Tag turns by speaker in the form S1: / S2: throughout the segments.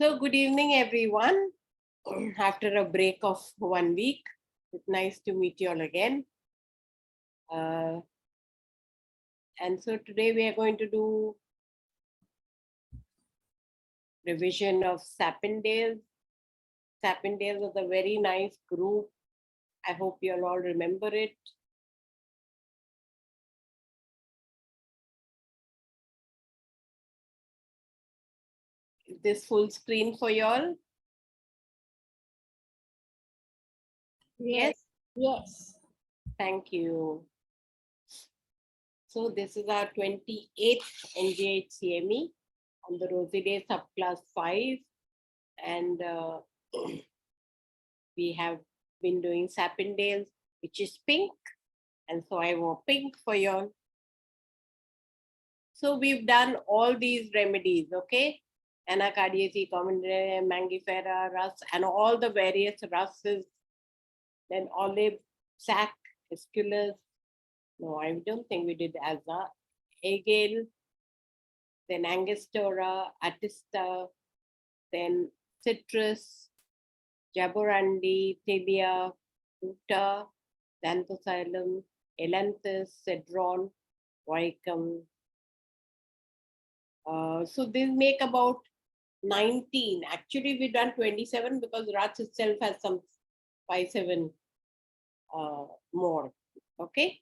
S1: So good evening, everyone. After a break of 1 week, it's nice to meet you all again. Uh, and so today we are going to do revision of Sapindales. Sapindales is a very nice group. I hope you'll all remember it. Is this full screen for y'all? Yes.
S2: Yes.
S1: Thank you. So this is our 28th NGH CME on the Rosy Day subclass 5. And we have been doing Sapindales, which is pink. And so I wore pink for y'all. So we've done all these remedies, okay? Anacardiaceae, Commentary, Mangifera, Rus, and all the various Russes. Then olive, sac, Aesculus. No, I don't think we did Aza. Agale, then Angostura, Atista, then citrus, jaborandi, tibia, uta, xanthocylum, elanthus, cedron, voicum. So they make about 19. Actually, we've done 27 because Rats itself has some 5-7 more. Okay.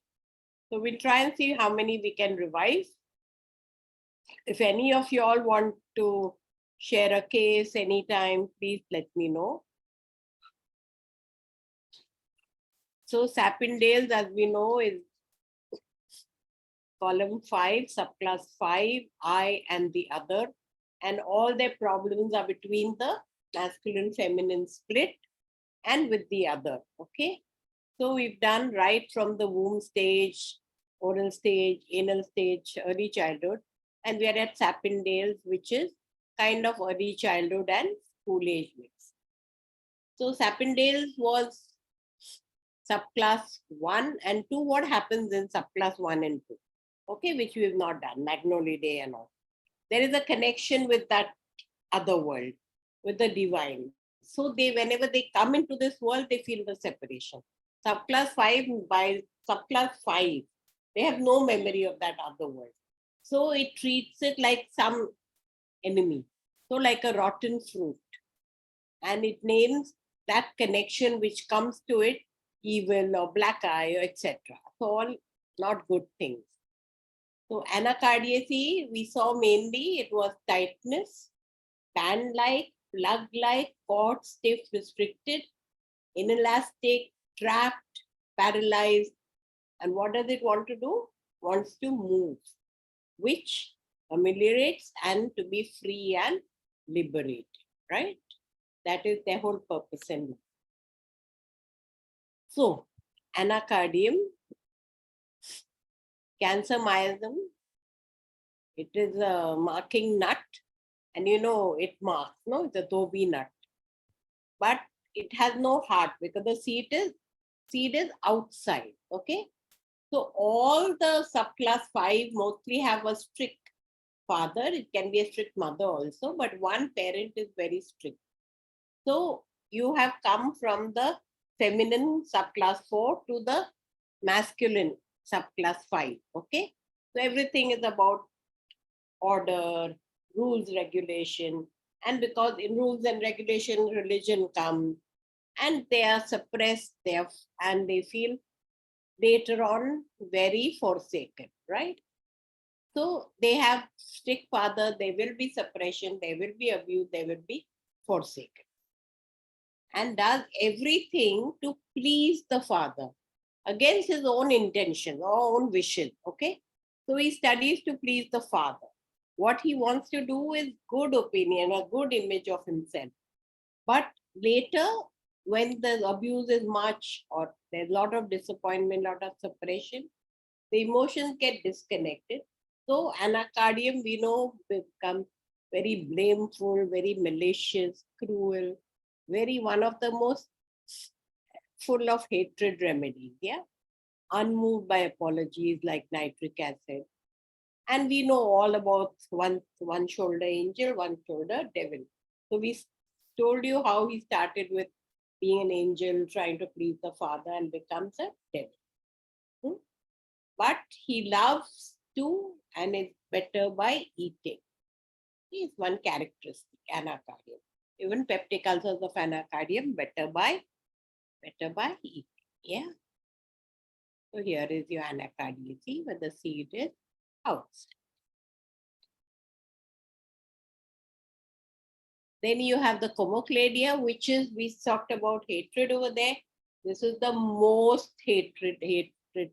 S1: So we'll try and see how many we can revise. If any of you all want to share a case anytime, please let me know. So Sapindales, as we know, is column 5, subclass 5, I and the other. And all their problems are between the masculine-feminine split and with the other, okay? So we've done right from the womb stage, oral stage, anal stage, early childhood. And we are at Sapindales, which is kind of early childhood and school age mix. So Sapindales was subclass 1 and 2. What happens in subclass 1 and 2? Okay, which we have not done, Magnolidae and all. There is a connection with that other world, with the divine. So they, whenever they come into this world, they feel the separation. Subclass 5, by subclass 5, they have no memory of that other world. So it treats it like some enemy. So like a rotten fruit. And it names that connection which comes to it evil or black eye, etc. So all not good things. So anacardiaceae, we saw mainly it was tightness, band-like, plug-like, caught, stiff, restricted, inelastic, trapped, paralyzed. And what does it want to do? Wants to move, which ameliorates and to be free and liberated, right? That is their whole purpose in life. So, anacardium, cancer miasm, it is a marking nut. And you know, it marks, no, it's a Toby nut. But it has no heart because the seed is outside. Okay. So all the subclass 5 mostly have a strict father. It can be a strict mother also, but one parent is very strict. So you have come from the feminine subclass 4 to the masculine subclass 5. Okay. So everything is about order, rules, regulation. And because in rules and regulation, religion comes and they are suppressed and they feel later on very forsaken, right? So they have strict father, there will be suppression, there will be abuse, there will be forsaken. And does everything to please the father against his own intentions or own wishes, okay? So he studies to please the father. What he wants to do is good opinion, a good image of himself. But later, when the abuse is much or there's a lot of disappointment, lot of separation, the emotions get disconnected. So anacardium, we know, becomes very blameful, very malicious, cruel, very one of the most full of hatred remedies, yeah? Unmoved by apologies like nitric acid. And we know all about one shoulder angel, one shoulder devil. So we told you how he started with being an angel, trying to please the father, and becomes a devil. Hmm? But he loves to and is better by eating. He is one characteristic, anacardium. Even peptic ulcers of anacardium better by eating. Yeah. So here is your anacardiaceae where the seed is outside. Then you have the comocladia, which is, we talked about hatred over there. This is the most hatred,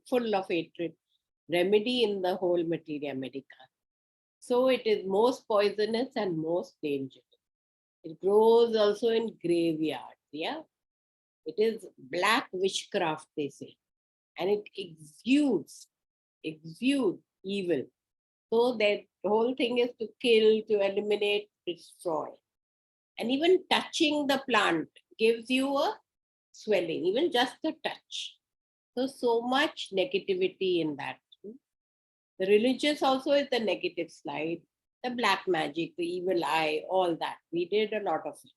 S1: full of hatred remedy in the whole materia medica. So it is most poisonous and most dangerous. It grows also in graveyards. Yeah. It is black witchcraft, they say. And it exudes evil. So that the whole thing is to kill, to eliminate, destroy. And even touching the plant gives you a swelling, even just a touch. So much negativity in that. The religious also is the negative slide, the black magic, the evil eye, all that. We did a lot of it.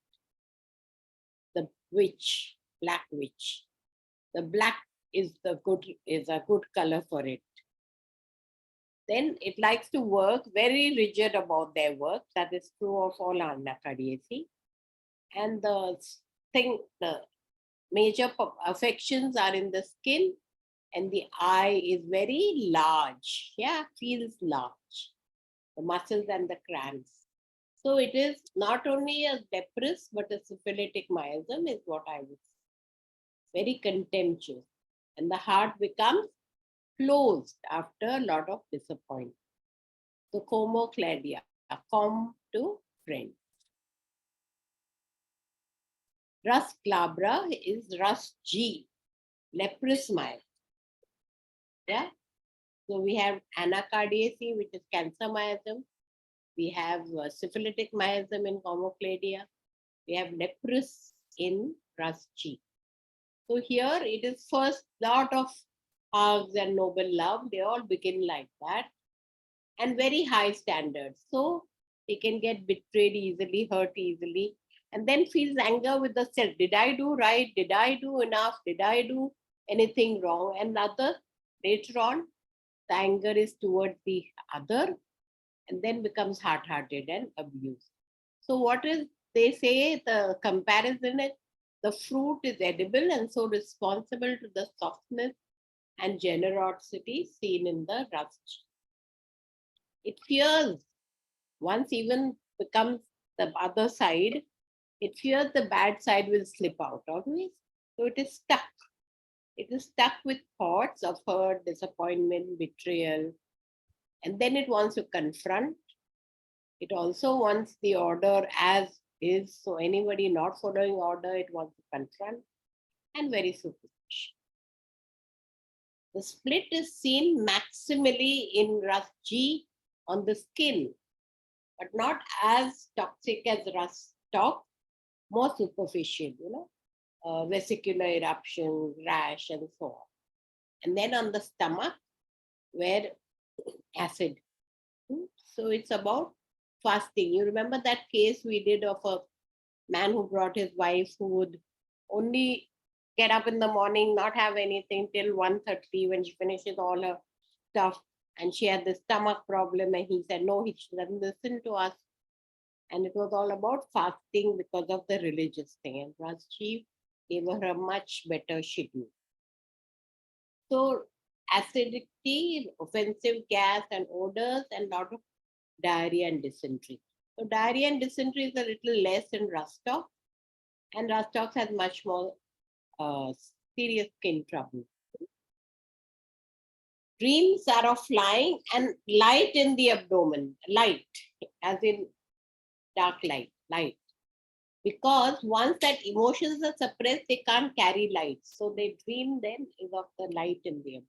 S1: The witch, black witch. The black is a good color for it. Then it likes to work very rigid about their work. That is true of all anacardiaceae. And the major affections are in the skin, and the eye is very large. Yeah, feels large. The muscles and the crans. So it is not only a leprous, but a syphilitic miasm is what I would say. Very contemptuous. And the heart becomes closed after a lot of disappointment. So comocladia, com to friend. Rus glabra is Rus G, leprous miasm. Yeah. So we have anacardiaceae, which is cancer miasm. We have syphilitic miasm in comocladia. We have leprous in Rus G. So here it is first lot of hugs and noble love. They all begin like that. And very high standards. So they can get betrayed easily, hurt easily, and then feels anger with the self. Did I do right? Did I do enough? Did I do anything wrong? And later on, the anger is towards the other, and then becomes hard-hearted and abused. So what is, they say the comparison is the fruit is edible and so responsible to the softness and generosity seen in the rust. It fears, once even becomes the other side, it fears the bad side will slip out always. So it is stuck. It is stuck with thoughts of hurt, disappointment, betrayal. And then it wants to confront. It also wants the order as is. So anybody not following order, it wants to confront. And very superficial. The split is seen maximally in Rus G on the skin, but not as toxic as rust talk, more superficial, vesicular eruption, rash, and so on. And then on the stomach, where acid. So it's about fasting. You remember that case we did of a man who brought his wife who would only get up in the morning, not have anything till 1:30 when she finishes all her stuff. And she had the stomach problem. And he said, no, he doesn't listen to us. And it was all about fasting because of the religious thing. And Rajjeev gave her a much better schedule. So acidity, offensive gas and odors, and lot of diarrhea and dysentery. So diarrhea and dysentery is a little less in Rostock, and Rostock has much more serious skin trouble. Dreams are of flying and light in the abdomen, light, as in dark light. Because once that emotions are suppressed, they can't carry light. So they dream then is of the light in the abdomen.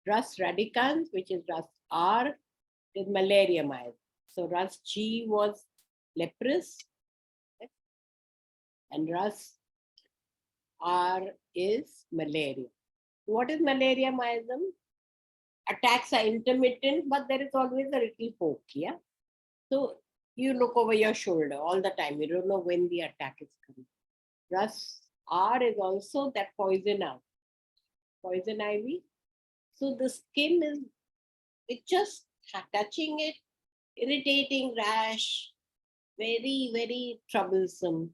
S1: Rus radicans, which is Rus R, is malaria mild. So Rus G was leprous, and Rus R is malaria. What is malaria miasm? attacks are intermittent, but there is always a little poke, yeah? So you look over your shoulder all the time. You don't know when the attack is coming. Rust R is also that poison ivy. So the skin is, it's just touching it, irritating rash, very, very troublesome.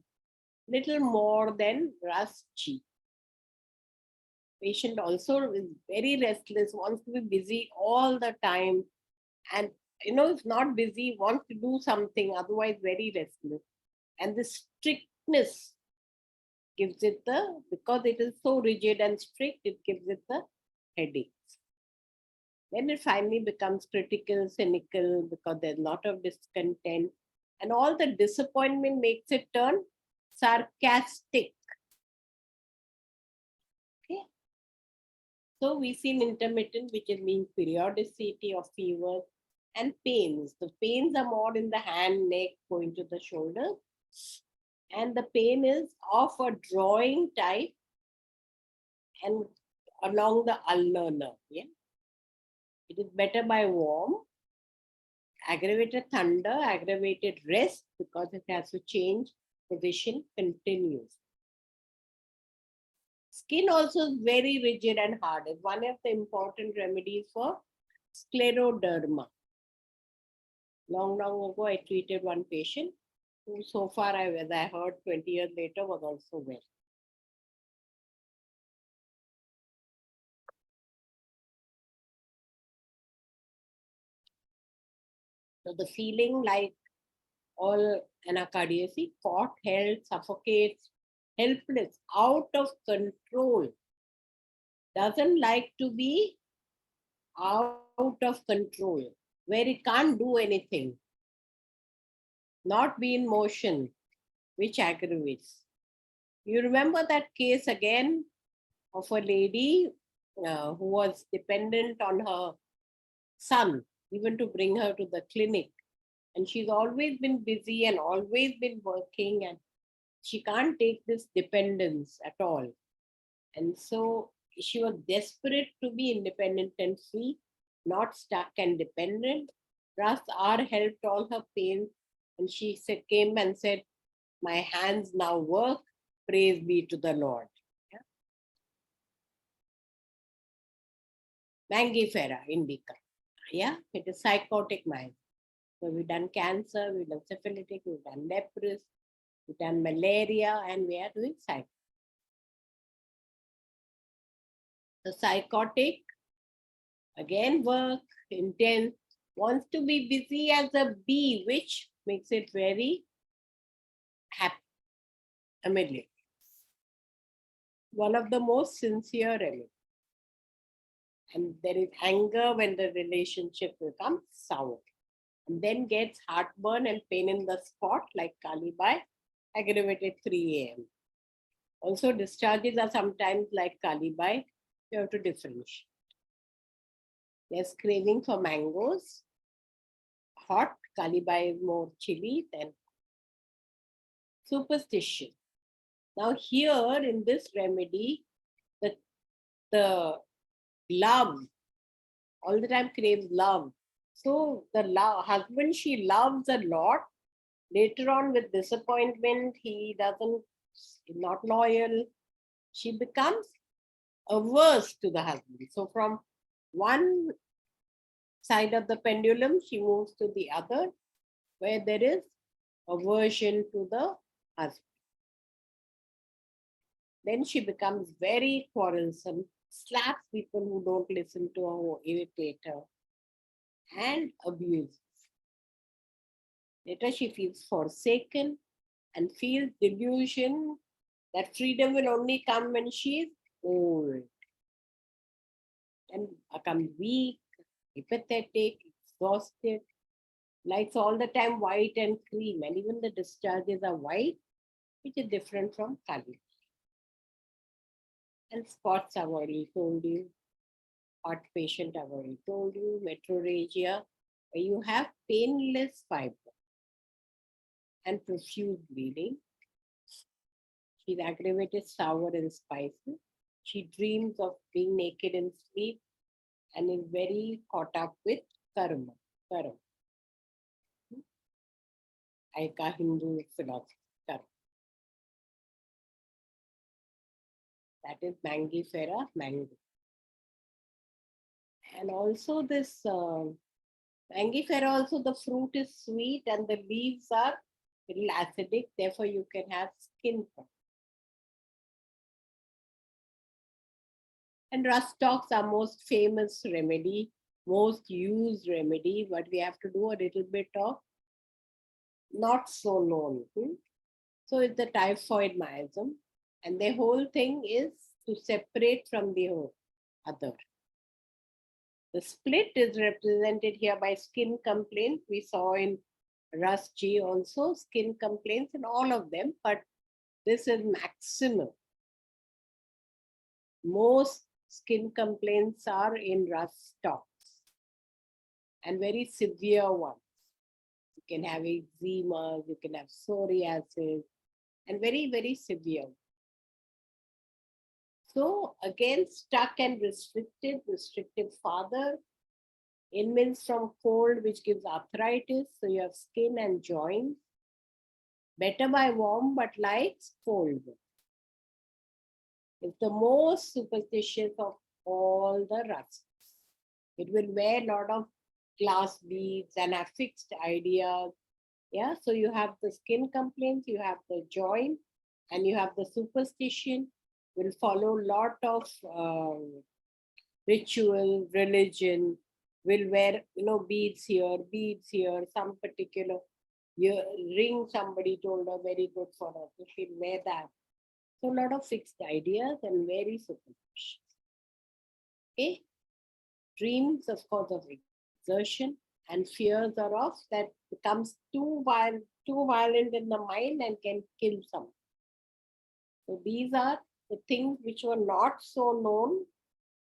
S1: Little more than rust cheek. Patient also is very restless, wants to be busy all the time, and if not busy, wants to do something, otherwise very restless. And the strictness gives it because it is so rigid and strict, it gives it the headaches. Then it finally becomes critical, cynical, because there's a lot of discontent, and all the disappointment makes it turn sarcastic. Okay. So we see intermittent, which is means periodicity of fever and pains. The pains are more in the hand, neck, going to the shoulder. And the pain is of a drawing type and along the ulnar nerve. Yeah? It is better by warm, aggravated thunder, aggravated rest, because it has to change position continuously. Skin also is very rigid and hard. It's one of the important remedies for scleroderma. Long ago, I treated one patient who so far, as I heard 20 years later, was also well. So the feeling like all anacardiacy, caught, held, suffocates, helpless, out of control. Doesn't like to be out of control, where it can't do anything, not be in motion, which aggravates. You remember that case again of a lady who was dependent on her son, even to bring her to the clinic. And she's always been busy and always been working, and she can't take this dependence at all. And so she was desperate to be independent and free, not stuck and dependent. Ras R helped all her pain, and she came and said, "My hands now work, praise be to the Lord." Yeah? Mangifera indica. Yeah, it is psychotic mind. So we've done cancer, we've done syphilitic, we've done leprous, we've done malaria, and we are doing psychotic. The psychotic, again work, intense, wants to be busy as a bee, which makes it very happy. Immediately. One of the most sincere remedies. And there is anger when the relationship becomes sour. And then gets heartburn and pain in the spot like Kalibai, aggravated 3 a.m. Also, discharges are sometimes like Kalibai. You have to differentiate. There's craving for mangoes. Hot, Kalibai is more chilly than superstition. Now here in this remedy, the love, all the time craves love. So the husband she loves a lot. Later on with disappointment, he doesn't, not loyal. She becomes averse to the husband. So from one side of the pendulum, she moves to the other, where there is aversion to the husband. Then she becomes very quarrelsome, slaps people who don't listen to her, irritate her, and abuses. Later, she feels forsaken and feels delusion that freedom will only come when she is old. And becomes weak, apathetic, exhausted, likes all the time white and cream, and even the discharges are white, which is different from Kali. And spots I've already told you. Heart patient I've already told you. Metrorrhagia, where you have painless fiber and profuse bleeding. She's aggravated, sour, and spicy. She dreams of being naked in sleep and is very caught up with karma. Karma. Aika Hindu philosophy. Karma. That is Mangifera mango. And also this Mangifera, also the fruit is sweet and the leaves are little acidic. Therefore, you can have skin problem. And rust stalks are most famous remedy, most used remedy, but we have to do a little bit of not so known. So it's the typhoid miasm, and the whole thing is to separate from the other. The split is represented here by skin complaints. We saw in Rust G also skin complaints in all of them, but this is maximum. Most skin complaints are in rust stalks and very severe ones. You can have eczema, you can have psoriasis, and very, very severe. So again, stuck and restrictive father. In means from cold, which gives arthritis. So you have skin and joints. Better by warm, but likes cold. It's the most superstitious of all the rusts. It will wear a lot of glass beads and have fixed ideas. Yeah, so you have the skin complaints, you have the joint, and you have the superstition. Will follow a lot of ritual, religion. Will wear beads here, some particular ring. Somebody told her very good for her, so she'll wear that. So a lot of fixed ideas and very superstitious. Okay, dreams, of course, of exertion, and fears are of that becomes too violent in the mind and can kill someone. So these are the things which were not so known.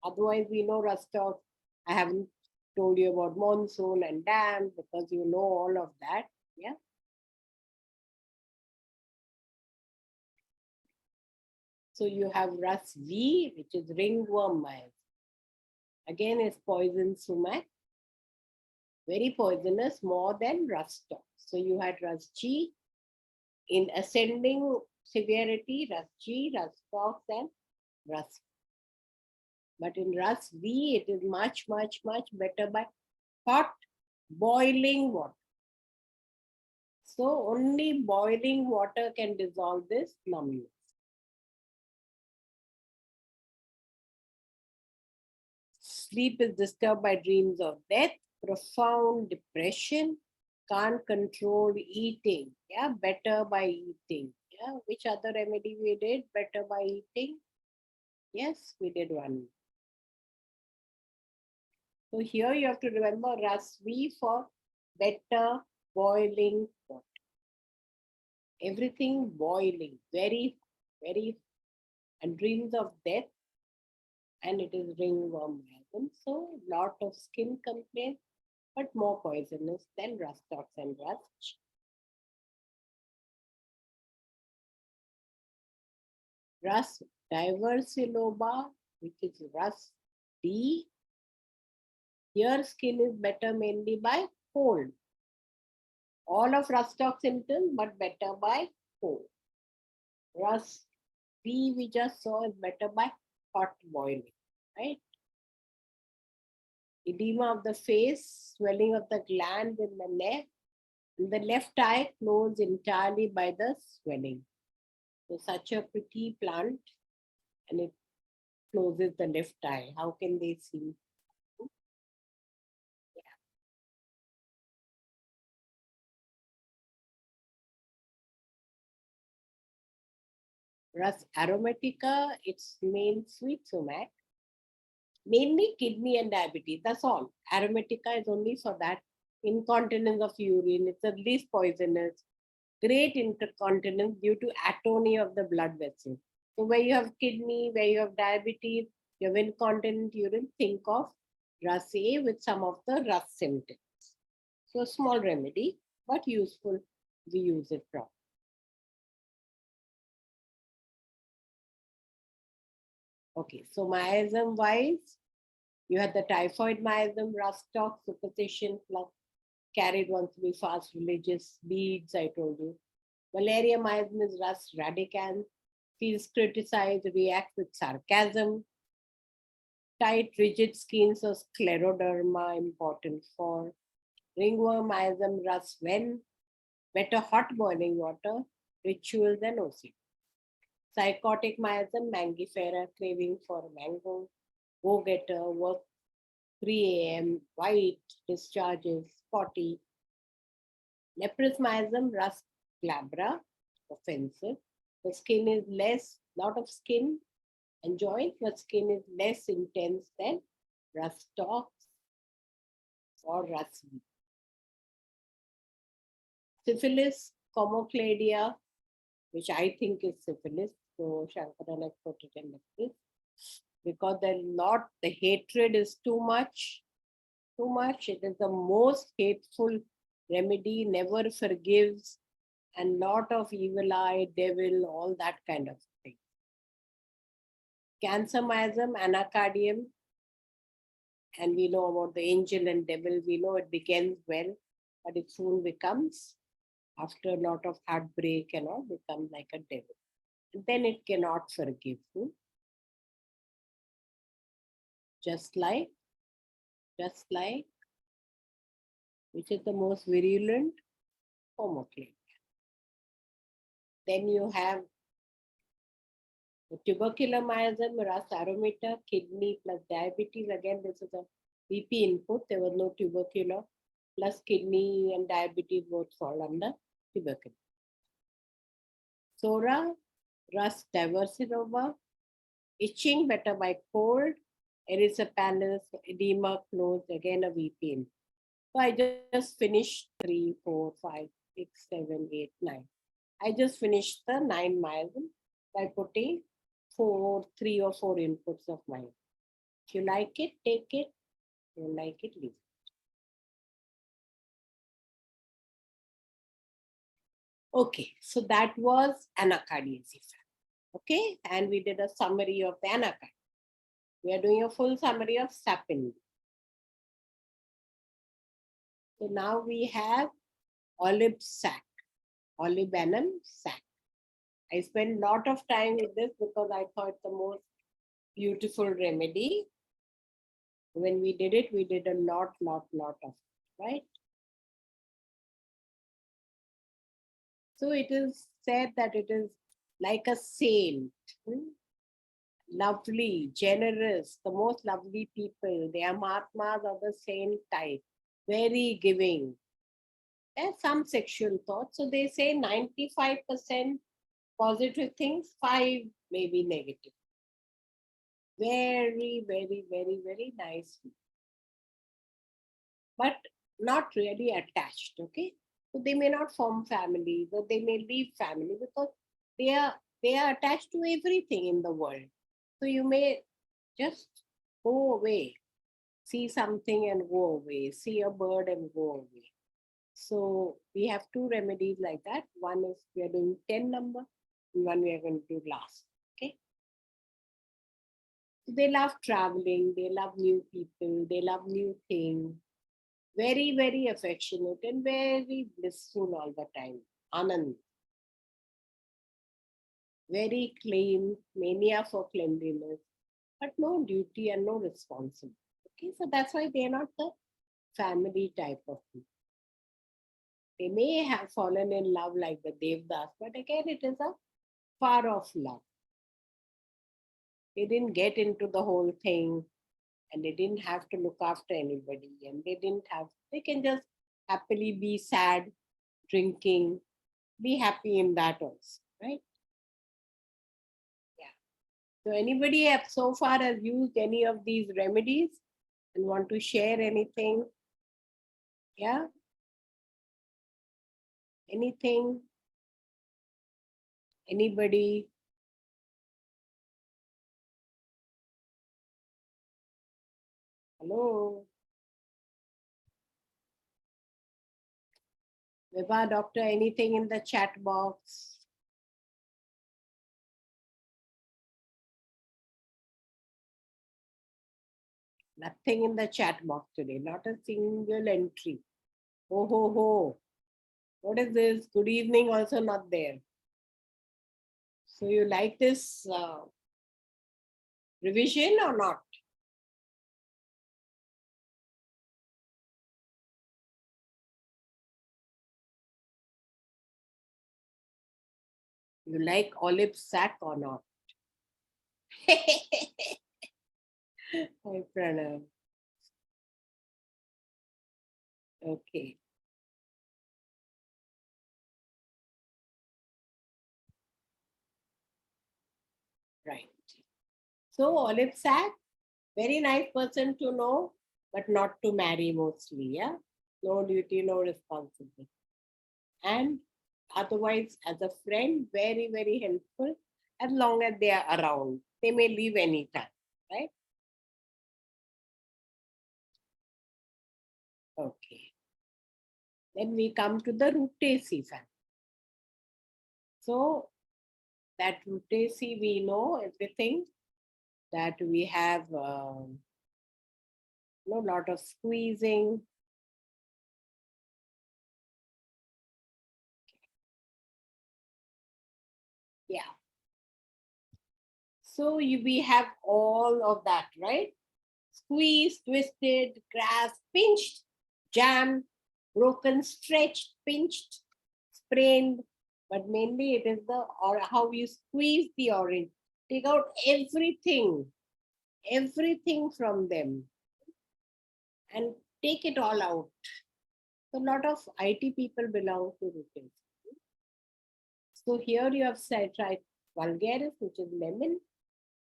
S1: Otherwise, we know Rostov. I haven't told you about monsoon and dam because you know all of that. Yeah. So you have Rus V, which is ringworm miasm. Again, is poison sumac. Very poisonous, more than rust stalk. So you had Rus G in ascending severity, Rus G, rust stalks, and rust. But in Rus V, it is much, much, much better by hot boiling water. So only boiling water can dissolve this numbness. Sleep is disturbed by dreams of death, profound depression, can't control eating. Yeah, better by eating. Yeah, which other remedy we did? Better by eating. Yes, we did one. So here you have to remember Rasvi for better boiling water. Everything boiling, very, very, and dreams of death, and it is ringworm miasm. So lot of skin complaints, but more poisonous than rust stalks and rust. Rust diversiloba, which is rust D. Here skin is better mainly by cold. All of rust stalk symptoms, but better by cold. Rust B we just saw is better by hot boiling, right? Edema of the face, swelling of the gland in the neck, and the left eye closed entirely by the swelling. So such a pretty plant, and it closes the left eye. How can they see? Yeah. Rus aromatica, its main sweet sumac, mainly kidney and diabetes. That's all. Aromatica is only for that. Incontinence of urine, it's the least poisonous. Great incontinence due to atony of the blood vessel. So where you have kidney, where you have diabetes, you have incontinent urine, think of Rus A with some of the Rus symptoms. So a small remedy, but useful. We use it properly. Okay, so miasm wise, You had the typhoid miasm, rust talk, superstition, plus carried wants to be fast, religious, beads, I told you. Malaria miasm is rust radicans, feels criticized, reacts with sarcasm. Tight, rigid skin, so scleroderma, important for ringworm, miasm, rust when, better hot boiling water, rituals and OCD. Psychotic miasm, mangifera, craving for mango, go-getter, work 3 a.m., white, discharges, spotty. Leprous miasm, rust glabra, offensive. The skin is less, lot of skin and joint, but skin is less intense than rust stalks or rust. Syphilis, comocladia, which I think is syphilis. So Shankaran has put it in this because the hatred is too much. Too much. It is the most hateful remedy, never forgives, and lot of evil eye, devil, all that kind of thing. Cancer miasm, anacardium, and we know about the angel and devil. We know it begins well, but it soon becomes, after a lot of heartbreak and all, becomes like a devil. And then it cannot forgive you. Just like, which is the most virulent, homoclave. Then you have the tubercular miasm, rust arometer, kidney plus diabetes. Again, this is a BP input. There was no tubercular, plus kidney and diabetes both fall under tubercular. Sora, rust diversiroma, itching better by cold, erysipelas, edema closed, again a VP input. So I just finished 3, 4, 5, 6, 7, 8, 9. I just finished the 9 miasm by putting 3 or 4 inputs of mine. If you like it, take it. If you like it, leave it. Okay, so that was anacardiasis. Okay, and we did a summary of the anacardium. We are doing a full summary of sapindales. So now we have olive sac, olibanum sac. I spent a lot of time with this because I thought the most beautiful remedy. When we did it, we did a lot of it, right? So it is said that it is like a saint, lovely, generous, the most lovely people. They are Mahatmas of the same type, very giving. There's some sexual thoughts. So they say 95% positive things, 5 maybe negative. Very, very, very, very nice. But not really attached, okay? So they may not form families or they may leave family because they are attached to everything in the world. So you may just go away, see something and go away, see a bird and go away. So we have 2 remedies like that. One is we are doing 10 number, and one we are going to do last. Okay. So they love traveling, they love new people, they love new things. Very, very affectionate and very blissful all the time. Anand. Very clean, mania for cleanliness, but no duty and no responsibility. Okay, so that's why they're not the family type of people. They may have fallen in love like the Devdas, but again, it is a far off love. They didn't get into the whole thing and they didn't have to look after anybody and they can just happily be sad, drinking, be happy in that also, right? Yeah. So anybody have so far has used any of these remedies and want to share anything? Yeah? Anything? Anybody? Hello? Vibha, doctor, anything in the chat box? Nothing in the chat box today. Not a single entry. Ho ho ho. What is this? Good evening also not there. So you like this revision or not? You like olive sack or not? Hi Pranav. Okay. Right. So olive sack, very nice person to know, but not to marry mostly. Yeah. No duty, no responsibility. And otherwise, as a friend, very, very helpful as long as they are around. They may leave anytime, right? Okay. Then we come to the Rutaceae family. So that Rutaceae, we know everything that we have lot of squeezing. Yeah. So we have all of that, right? Squeezed, twisted, grasped, pinched, jammed, broken, stretched, pinched, sprained. But mainly it is the or how you squeeze the orange. Take out everything from them and take it all out. So a lot of IT people belong to routines. So here you have said right vulgaris, which is lemon.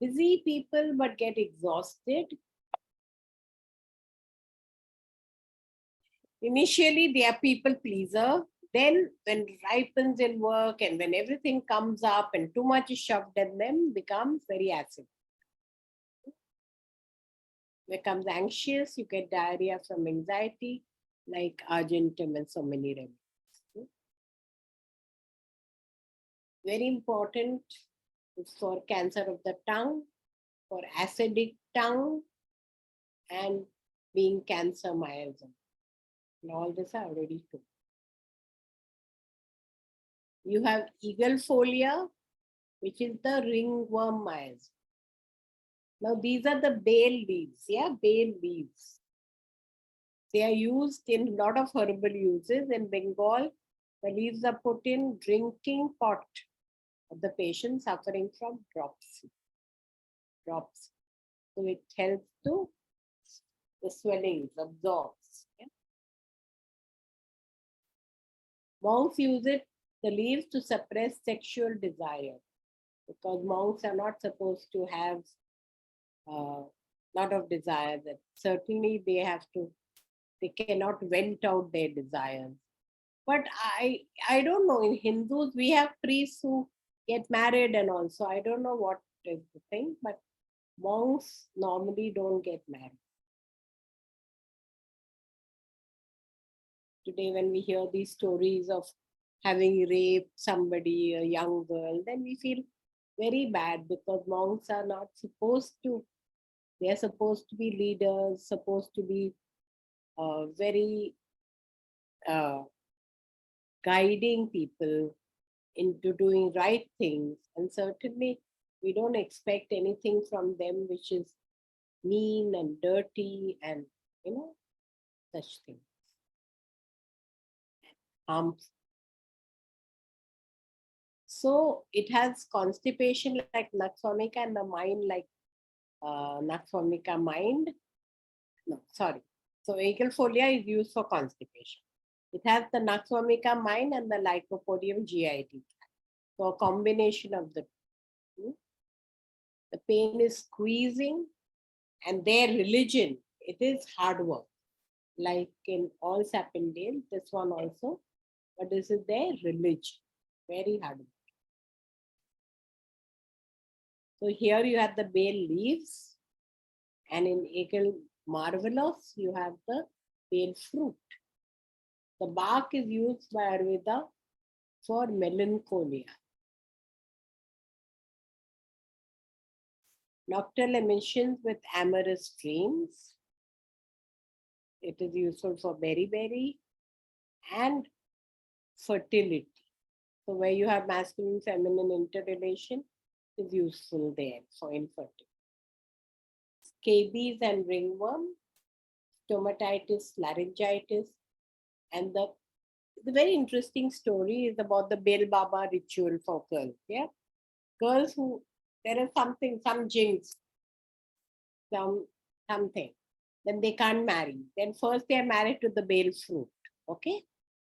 S1: Busy people but get exhausted. Initially, they are people pleaser. Then, when it ripens in work and when everything comes up and too much is shoved at them, becomes very acid. Becomes anxious. You get diarrhea from anxiety, like argentum and so many remedies. Very important is for cancer of the tongue, for acidic tongue, and being cancer miasm. And all this I already told. You have eagle folia, which is the ringworm miasm. Now these are the bay leaves, yeah, bay leaves. They are used in a lot of herbal uses. In Bengal, the leaves are put in drinking pot of the patient suffering from dropsy. Drops. So it helps to the swellings, absorbs. Yeah? Monks use the leaves to suppress sexual desire because monks are not supposed to have a lot of desire. That certainly they cannot vent out their desires. But I don't know. In Hindus, we have priests who get married and also I don't know what is the thing, but monks normally don't get married. Today, when we hear these stories of having raped somebody, a young girl, then we feel very bad because monks are not supposed to. They are supposed to be leaders, supposed to be very uh, guiding people into doing right things. And certainly, we don't expect anything from them which is mean and dirty and, such things. So it has constipation like nux vomica and the mind like nux vomica mind. No, sorry. So eagle folia is used for constipation. It has the nux vomica mind and the lycopodium GIT. So a combination of the two. The pain is squeezing and their religion, it is hard work. Like in all Sapindales, this one also, but this is their religion. Very hard work. So here you have the bay leaves, and in Eagle Marvelous, you have the bay fruit. The bark is used by Ayurveda for melancholia. Nocturnal emissions with amorous dreams. It is useful for beriberi and fertility. So where you have masculine feminine interrelation is useful there for infertility. Scabies and ringworm, stomatitis, laryngitis, and the very interesting story is about the Bel Baba ritual for girls. Yeah, girls who there is some jinx, something, then they can't marry. Then first they are married to the Bel fruit, okay,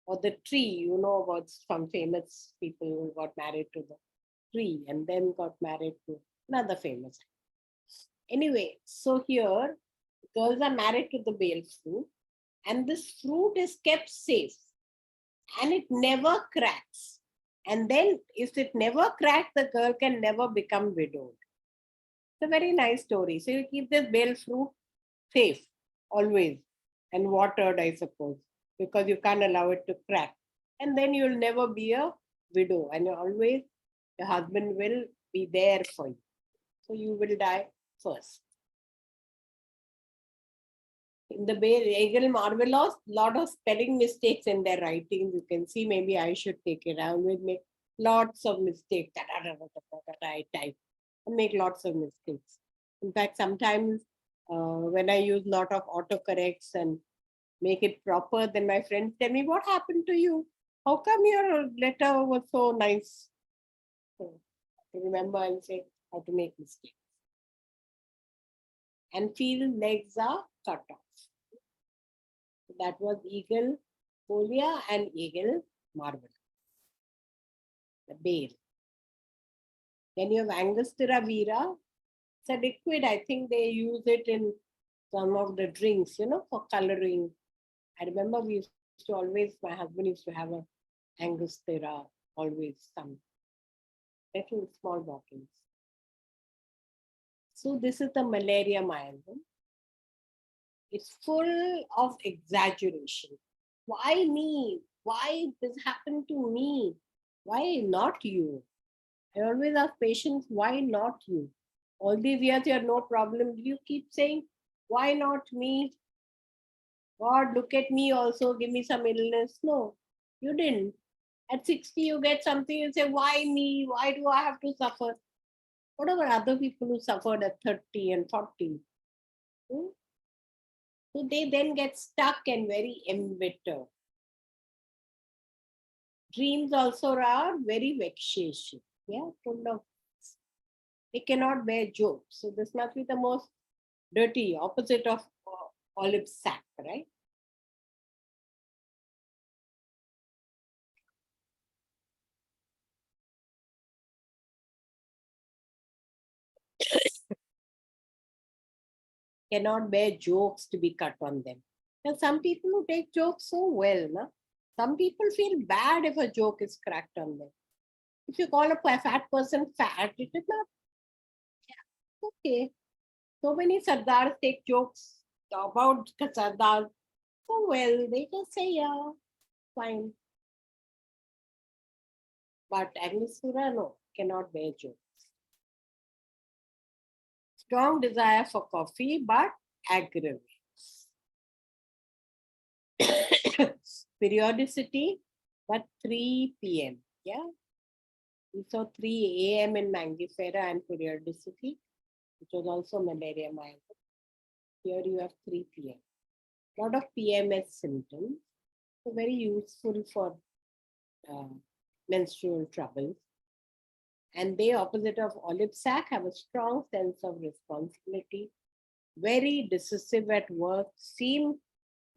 S1: or the tree. You know about some famous people who got married to the tree and then got married to another famous. Anyway, so here girls are married to the Bel fruit, and this fruit is kept safe and it never cracks. And then, if it never cracks, the girl can never become widowed. It's a very nice story. So, you keep this Bel fruit safe always and watered, I suppose, because you can't allow it to crack. And then you'll never be a widow, and always your husband will be there for you. So, you will die first. In the Hegel Marvelous, lot of spelling mistakes in their writing. You can see, maybe I should take it. I always make lots of mistakes. I type and make lots of mistakes. In fact, sometimes when I use lot of autocorrects and make it proper, then my friends tell me, what happened to you? How come your letter was so nice? So I remember and say how to make mistakes. And field legs are cut off. That was Eagle folia and Eagle marvel. The bale. Then you have Angostura vera. It's a liquid. I think they use it in some of the drinks, for coloring. I remember we used to always, my husband used to have a Angostura, always some little small bottles. So this is the malaria myelin. It's full of exaggeration. Why me? Why this happened to me? Why not you? I always ask patients, why not you? All these years you have no problem. Do you keep saying, why not me? God, look at me also, give me some illness. No, you didn't. At 60, you get something, you say, why me? Why do I have to suffer? What about other people who suffered at 30 and 40? So they then get stuck and very embittered. Dreams also are very vexatious. Yeah, full of. They cannot bear jokes. So this must be the most dirty opposite of olive sac, right? Cannot bear jokes to be cut on them. Now, some people who take jokes so well, na? Some people feel bad if a joke is cracked on them. If you call a fat person fat, it is not. Yeah, okay. So many Sardars take jokes about Sardar so well. They just say, yeah, fine. But Agnisura, no, cannot bear jokes. Strong desire for coffee, but aggravates. Periodicity, but 3 p.m. Yeah. We saw 3 a.m. in Mangifera and periodicity, which was also malaria mild. Here you have 3 p.m. A lot of PMS symptoms. So very useful for menstrual troubles. And they, opposite of olive sac, have a strong sense of responsibility, very decisive at work, seem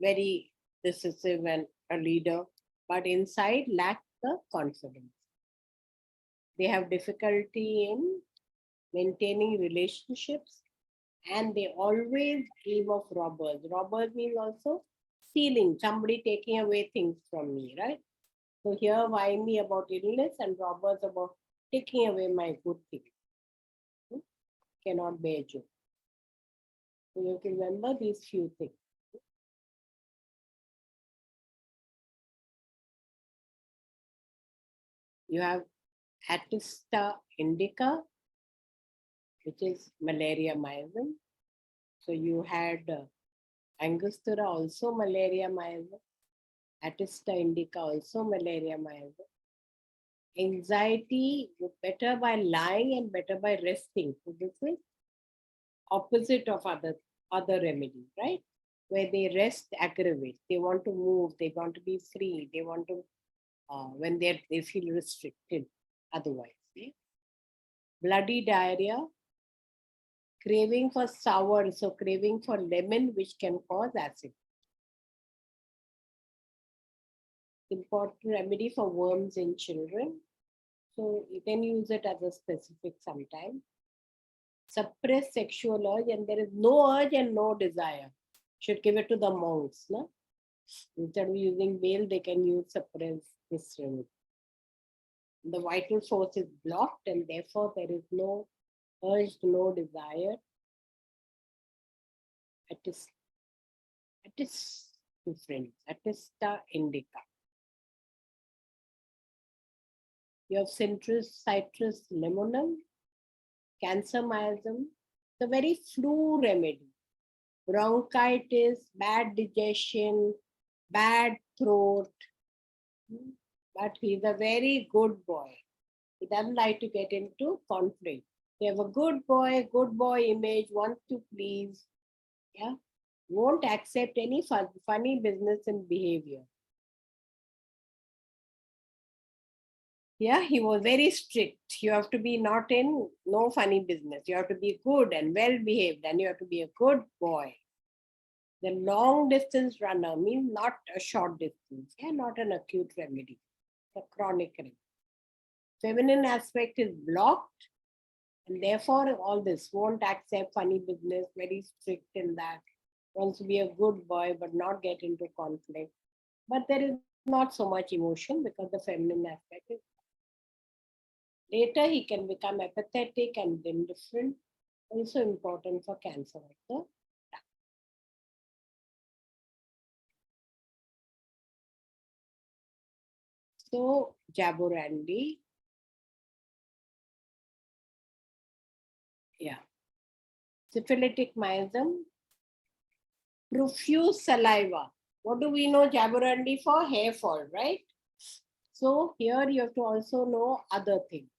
S1: very decisive and a leader, but inside lack the confidence. They have difficulty in maintaining relationships, and they always dream of robbers. Robbers means also stealing, somebody taking away things from me, right? So here, why me about illness and robbers about taking away my good things. Cannot bear joke. So you can remember these few things. You have Atista indica, which is malaria myelin. So you had Angostura also malaria miasm. Atista indica also malaria miasm. Anxiety better by lying and better by resting. So this is opposite of other remedy, right? Where they rest aggravate. They want to move. They want to be free. They want to when they feel restricted. Otherwise, yeah? Bloody diarrhea, craving for sour, so craving for lemon, which can cause acid. Important remedy for worms in children. So you can use it as a specific sometime. Suppress sexual urge, and there is no urge and no desire. Should give it to the monks. No? Instead of using bail, they can use suppress this remedy. The vital force is blocked, and therefore there is no urge, no desire. It is different. Atista indica. You have citrus limonum, cancer miasm, the very flu remedy. Bronchitis, bad digestion, bad throat. But he's a very good boy. He doesn't like to get into conflict. You have a good boy image, wants to please. Yeah. Won't accept any funny business and behavior. Yeah, he was very strict. You have to be not in no funny business. You have to be good and well behaved, and you have to be a good boy. The long distance runner means not a short distance, yeah, not an acute remedy, a chronic remedy. Feminine aspect is blocked, and therefore all this won't accept funny business, very strict in that, wants to be a good boy but not get into conflict. But there is not so much emotion because the feminine aspect is. Later, he can become apathetic and indifferent, also important for cancer of the duct. So, Jaborandi, yeah. Syphilitic miasm, profuse saliva. What do we know Jaborandi for? Hair fall, right? So, here you have to also know other things.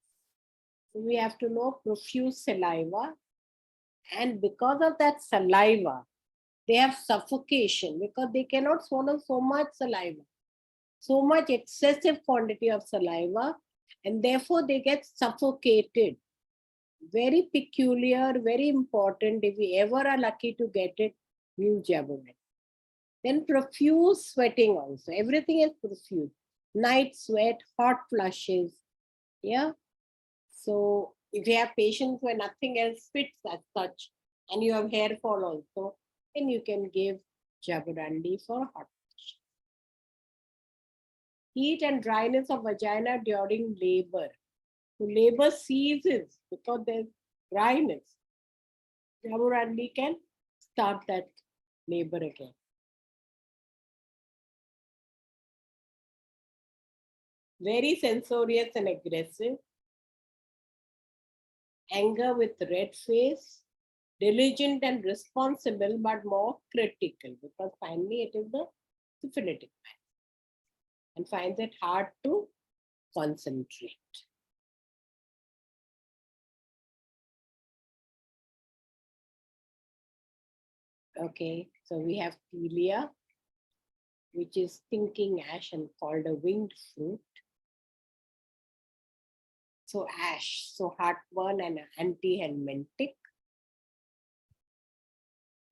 S1: So, we have to know profuse saliva. And because of that saliva, they have suffocation because they cannot swallow so much saliva, so much excessive quantity of saliva, and therefore they get suffocated. Very peculiar, very important. If we ever are lucky to get it, use Jabonet. Then profuse sweating also. Everything is profuse. Night sweat, hot flushes. Yeah. So if you have patients where nothing else fits as such, and you have hair fall also, then you can give Jaborandi for hot flushes. Heat and dryness of vagina during labor. So labor ceases because there's dryness. Jaborandi can start that labor again. Very censorious and aggressive. Anger with red face. Diligent and responsible, but more critical because finally it is the syphilitic man and finds it hard to concentrate. Okay, so we have Telia, which is thinking ash and called a winged fruit. So ash, so heartburn and antihelmintic.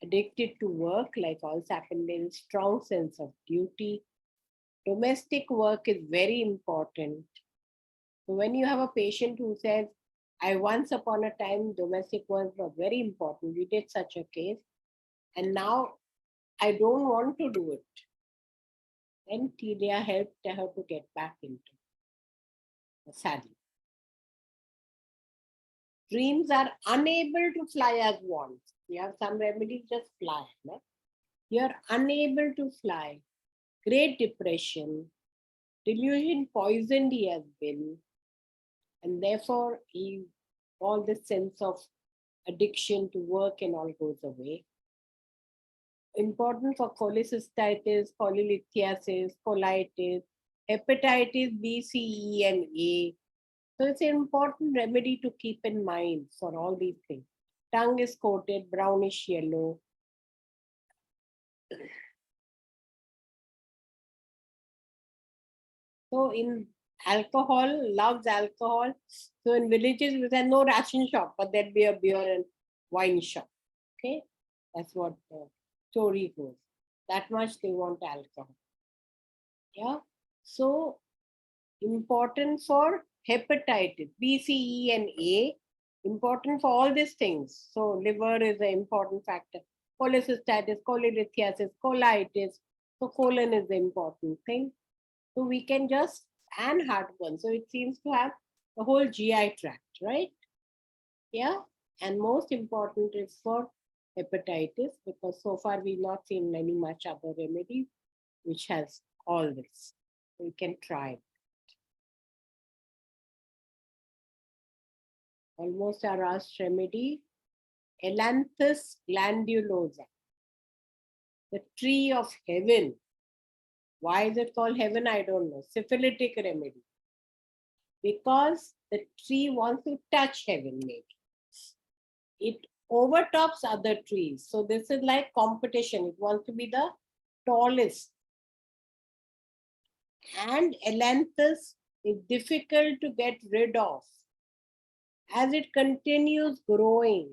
S1: Addicted to work, like all Sapindales, strong sense of duty. Domestic work is very important. So when you have a patient who says, I once upon a time, domestic work was very important. We did such a case, and now I don't want to do it. Then Telia helped her to get back into the saddle. Dreams are unable to fly as wands. You have some remedies, just fly. No? You're unable to fly. Great depression, delusion poisoned he has been, and therefore all the sense of addiction to work and all goes away. important for cholecystitis, cholelithiasis, colitis, hepatitis B, C, E, and A. So it's an important remedy to keep in mind for all these things. Tongue is coated brownish yellow. So in alcohol, loves alcohol. So in villages, there's no ration shop, but there'd be a beer and wine shop. Okay, that's what the story goes. That much they want alcohol. Yeah. So important for hepatitis B, C, E, and A. Important for all these things. So liver is an important factor. Cholecystitis, cholelithiasis, colitis. So colon is the important thing. So we can just, and heartburn. So it seems to have the whole GI tract, right? Yeah. And most important is for hepatitis, because so far we've not seen any much other remedies which has all this. We can try. Almost our last remedy, Elanthus glandulosa, the tree of heaven. Why is it called heaven? I don't know. Syphilitic remedy. Because the tree wants to touch heaven, maybe. It overtops other trees. So this is like competition. It wants to be the tallest. And Elanthus is difficult to get rid of as it continues growing.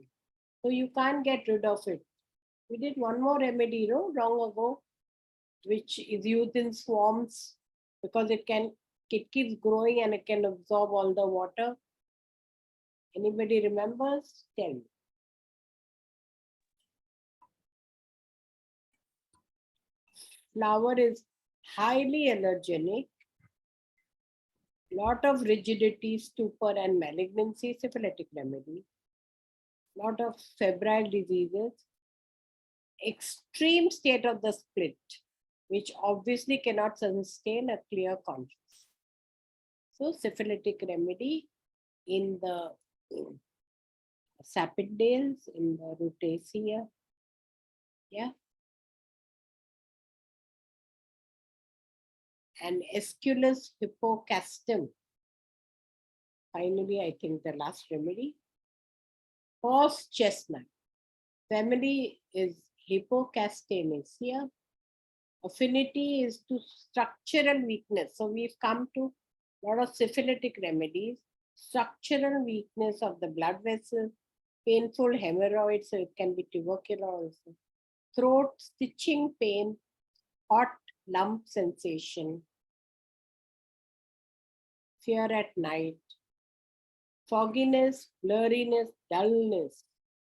S1: So you can't get rid of it. We did one more remedy, long ago, which is used in swamps because it keeps growing and it can absorb all the water. Anybody remembers? Tell me. Flower is highly allergenic, lot of rigidity, stupor, and malignancy, syphilitic remedy, lot of febrile diseases, extreme state of the split, which obviously cannot sustain a clear conscience. So syphilitic remedy in the Sapindales, in the Rutaceae. Yeah. And Aesculus hippocastum. Finally, I think the last remedy. Horse chestnut. Family is Hippocastaneaceae. Affinity is to structural weakness. So we've come to a lot of syphilitic remedies. Structural weakness of the blood vessels, painful hemorrhoids, so it can be tubercular also. Throat, stitching pain, hot lump sensation, fear at night, fogginess, blurriness, dullness,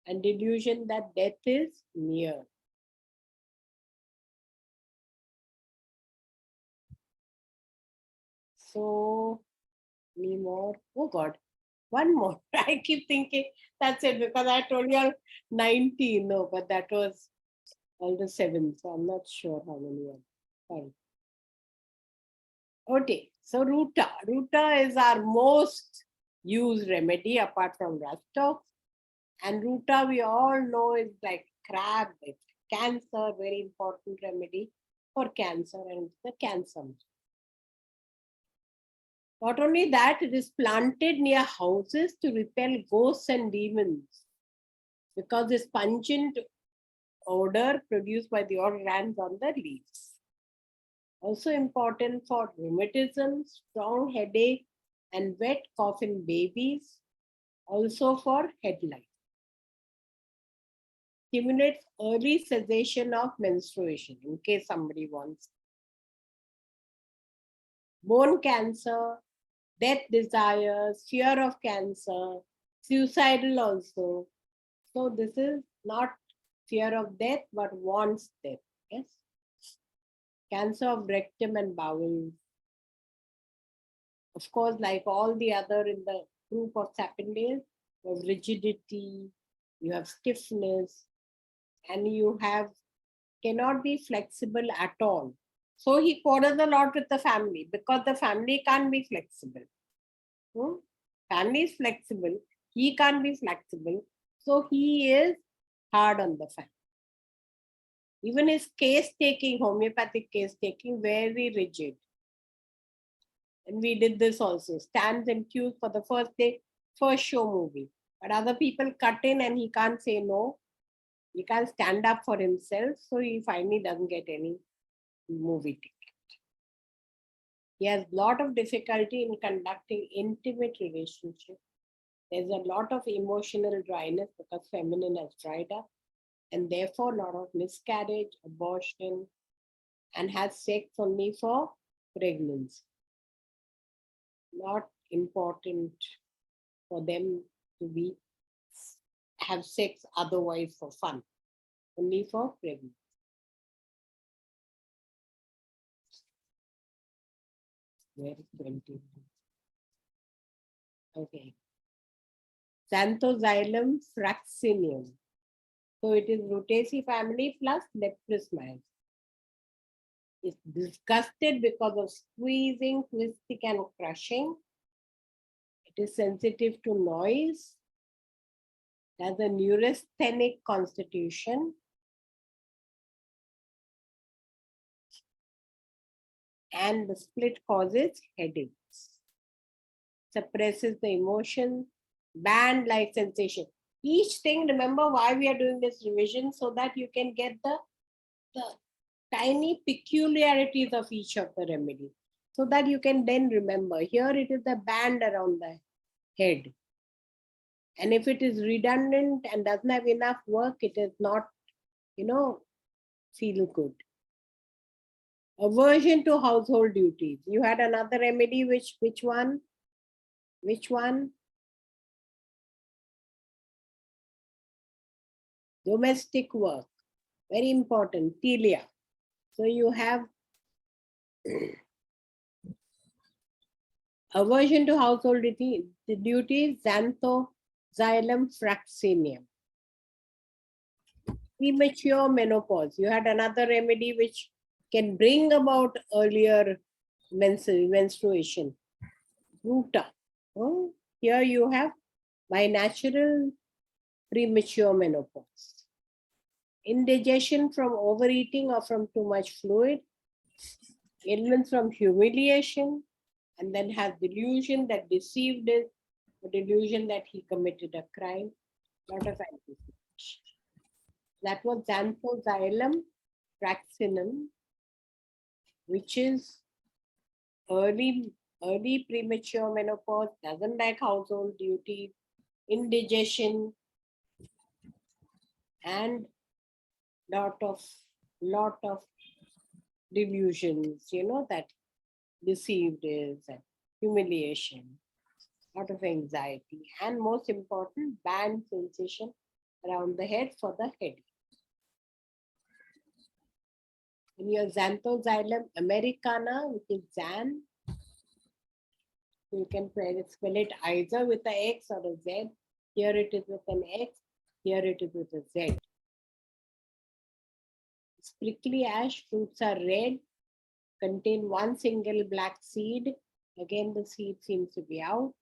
S1: and delusion that death is near. So, any more? Oh God, one more. I keep thinking that's it because I told you all 19. No, but that was all the 7. So I'm not sure how many are. Sorry. Okay, so Ruta. Ruta is our most used remedy apart from Rastox. And Ruta, we all know, is like crab. It's cancer, very important remedy for cancer and the cancer. Not only that, it is planted near houses to repel ghosts and demons because this pungent odor produced by the organs on the leaves. Also important for rheumatism, strong headache, and wet cough in babies. Also for head lice. Stimulates early cessation of menstruation in case somebody wants. Bone cancer, death desires, fear of cancer, suicidal also. So this is not fear of death, but wants death. Yes. Cancer of rectum and bowel. Of course, like all the other in the group of Sapindales, you have rigidity, you have stiffness, and you have cannot be flexible at all. So he quarrels a lot with the family because the family can't be flexible. Family is flexible, he can't be flexible. So he is hard on the family. Even his case taking, homeopathic case taking, very rigid. And we did this also. Stands and queues for the first day, first show movie. But other people cut in and he can't say no. He can't stand up for himself. So he finally doesn't get any movie ticket. He has a lot of difficulty in conducting intimate relationships. There's a lot of emotional dryness because feminine has dried up. And therefore, a lot of miscarriage, abortion, and has sex only for pregnancy. Not important for them to have sex otherwise for fun, only for pregnancy. Where is 20? Okay. Xanthoxylum fraxinium. So it is Rutaceae family plus Leprosmys. It's disgusted because of squeezing, twisting, and crushing. It is sensitive to noise. It has a neurasthenic constitution. And the split causes headaches. Suppresses the emotion, band-like sensation. Each thing, remember why we are doing this revision, so that you can get the tiny peculiarities of each of the remedies, so that you can then remember. Here it is the band around the head. And if it is redundant and doesn't have enough work, it is not, feel good. Aversion to household duties. You had another remedy, which one? Which one? Domestic work. Very important. Telia. So you have aversion to household duties, Xanthoxylum fraxinium. Premature menopause. You had another remedy which can bring about earlier menstruation. Ruta. Oh, here you have by natural premature menopause. Indigestion from overeating or from too much fluid. Ailments from humiliation, and then has delusion that deceived is a delusion that he committed a crime. Lot of anticipation. That was Xanthoxylum fraxinum, which is early premature menopause, doesn't like household duties, indigestion, and lot of delusions, that deceived is, and humiliation, lot of anxiety, and most important, band sensation around the head for the head. In your Xanthoxylum americana, which is Xan, you can spell it either with an X or a Z. Here it is with an X, here it is with a Z. Prickly ash, fruits are red, contain one single black seed. Again, the seed seems to be out.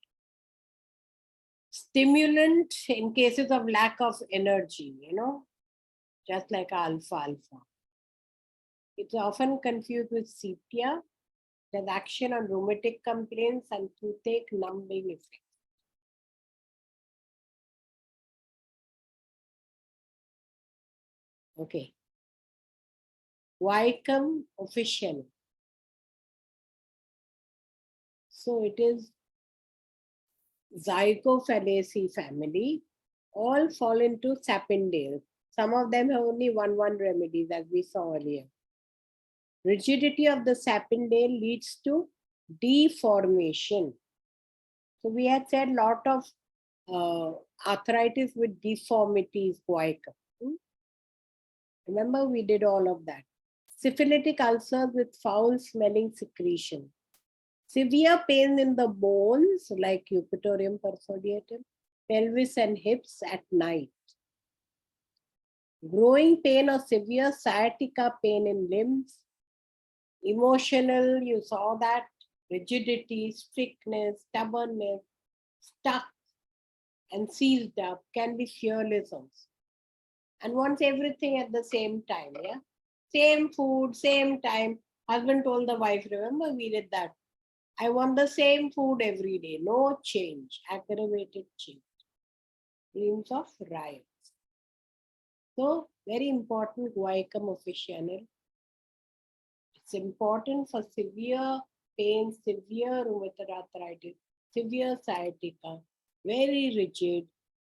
S1: Stimulant in cases of lack of energy, just like alfalfa. It's often confused with sepia. It has action on rheumatic complaints and toothache numbing effect. Okay. Vicum official. So it is Zygophalaceae family. All fall into Sapindales. Some of them have only one remedies, as we saw earlier. Rigidity of the sapindale leads to deformation. So we had said a lot of arthritis with deformities, guaiacum. Remember, we did all of that. Syphilitic ulcers with foul-smelling secretion. Severe pain in the bones, like Eupatorium persodiatum, pelvis and hips at night. Growing pain or severe sciatica pain in limbs. Emotional, you saw that. Rigidity, strictness, stubbornness, stuck and seized up, can be fearless also. And wants everything at the same time, yeah? Same food, same time. Husband told the wife, remember we did that. I want the same food every day, no change, aggravated change. Dreams of riots. So, very important Guaicum official. It's important for severe pain, severe rheumatoid arthritis, severe sciatica, very rigid,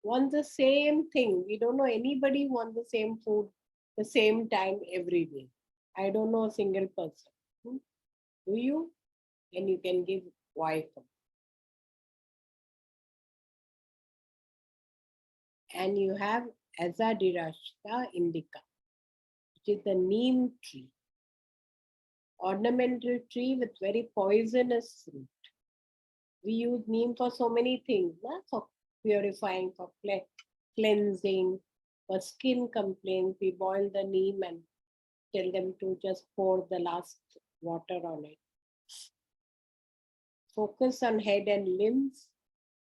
S1: want the same thing. We don't know anybody want the same food the same time every day. I don't know a single person. Do you? And you can give Guaicum. And you have Azadirachta indica, which is the neem tree, ornamental tree with very poisonous fruit. We use neem for so many things, for purifying, for cleansing, for skin complaints. We boil the neem and tell them to just pour the last water on it. Focus on head and limbs,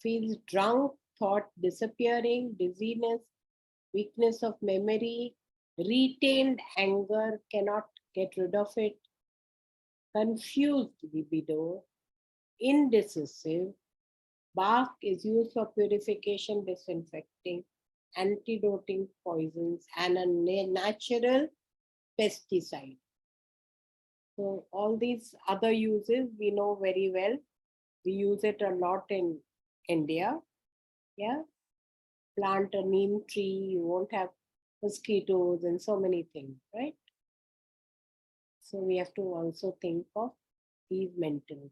S1: feels drunk, thought disappearing, dizziness, weakness of memory, retained anger, cannot get rid of it, confused libido, indecisive. Bark is used for purification, disinfecting, antidoting poisons, and a natural pesticide. So all these other uses we know very well. We use it a lot in India. Yeah. Plant a neem tree, you won't have mosquitoes and so many things, right? So we have to also think of these mentally.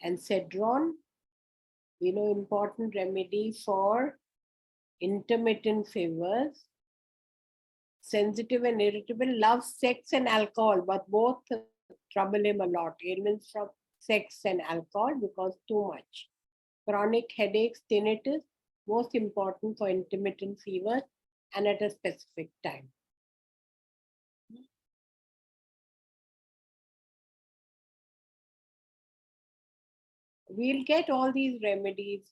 S1: And cedron, we know, important remedy for intermittent fevers. Sensitive and irritable, loves sex and alcohol, but both trouble him a lot. Ailments from sex and alcohol because too much. Chronic headaches, tinnitus, most important for intermittent fever and at a specific time. We'll get all these remedies,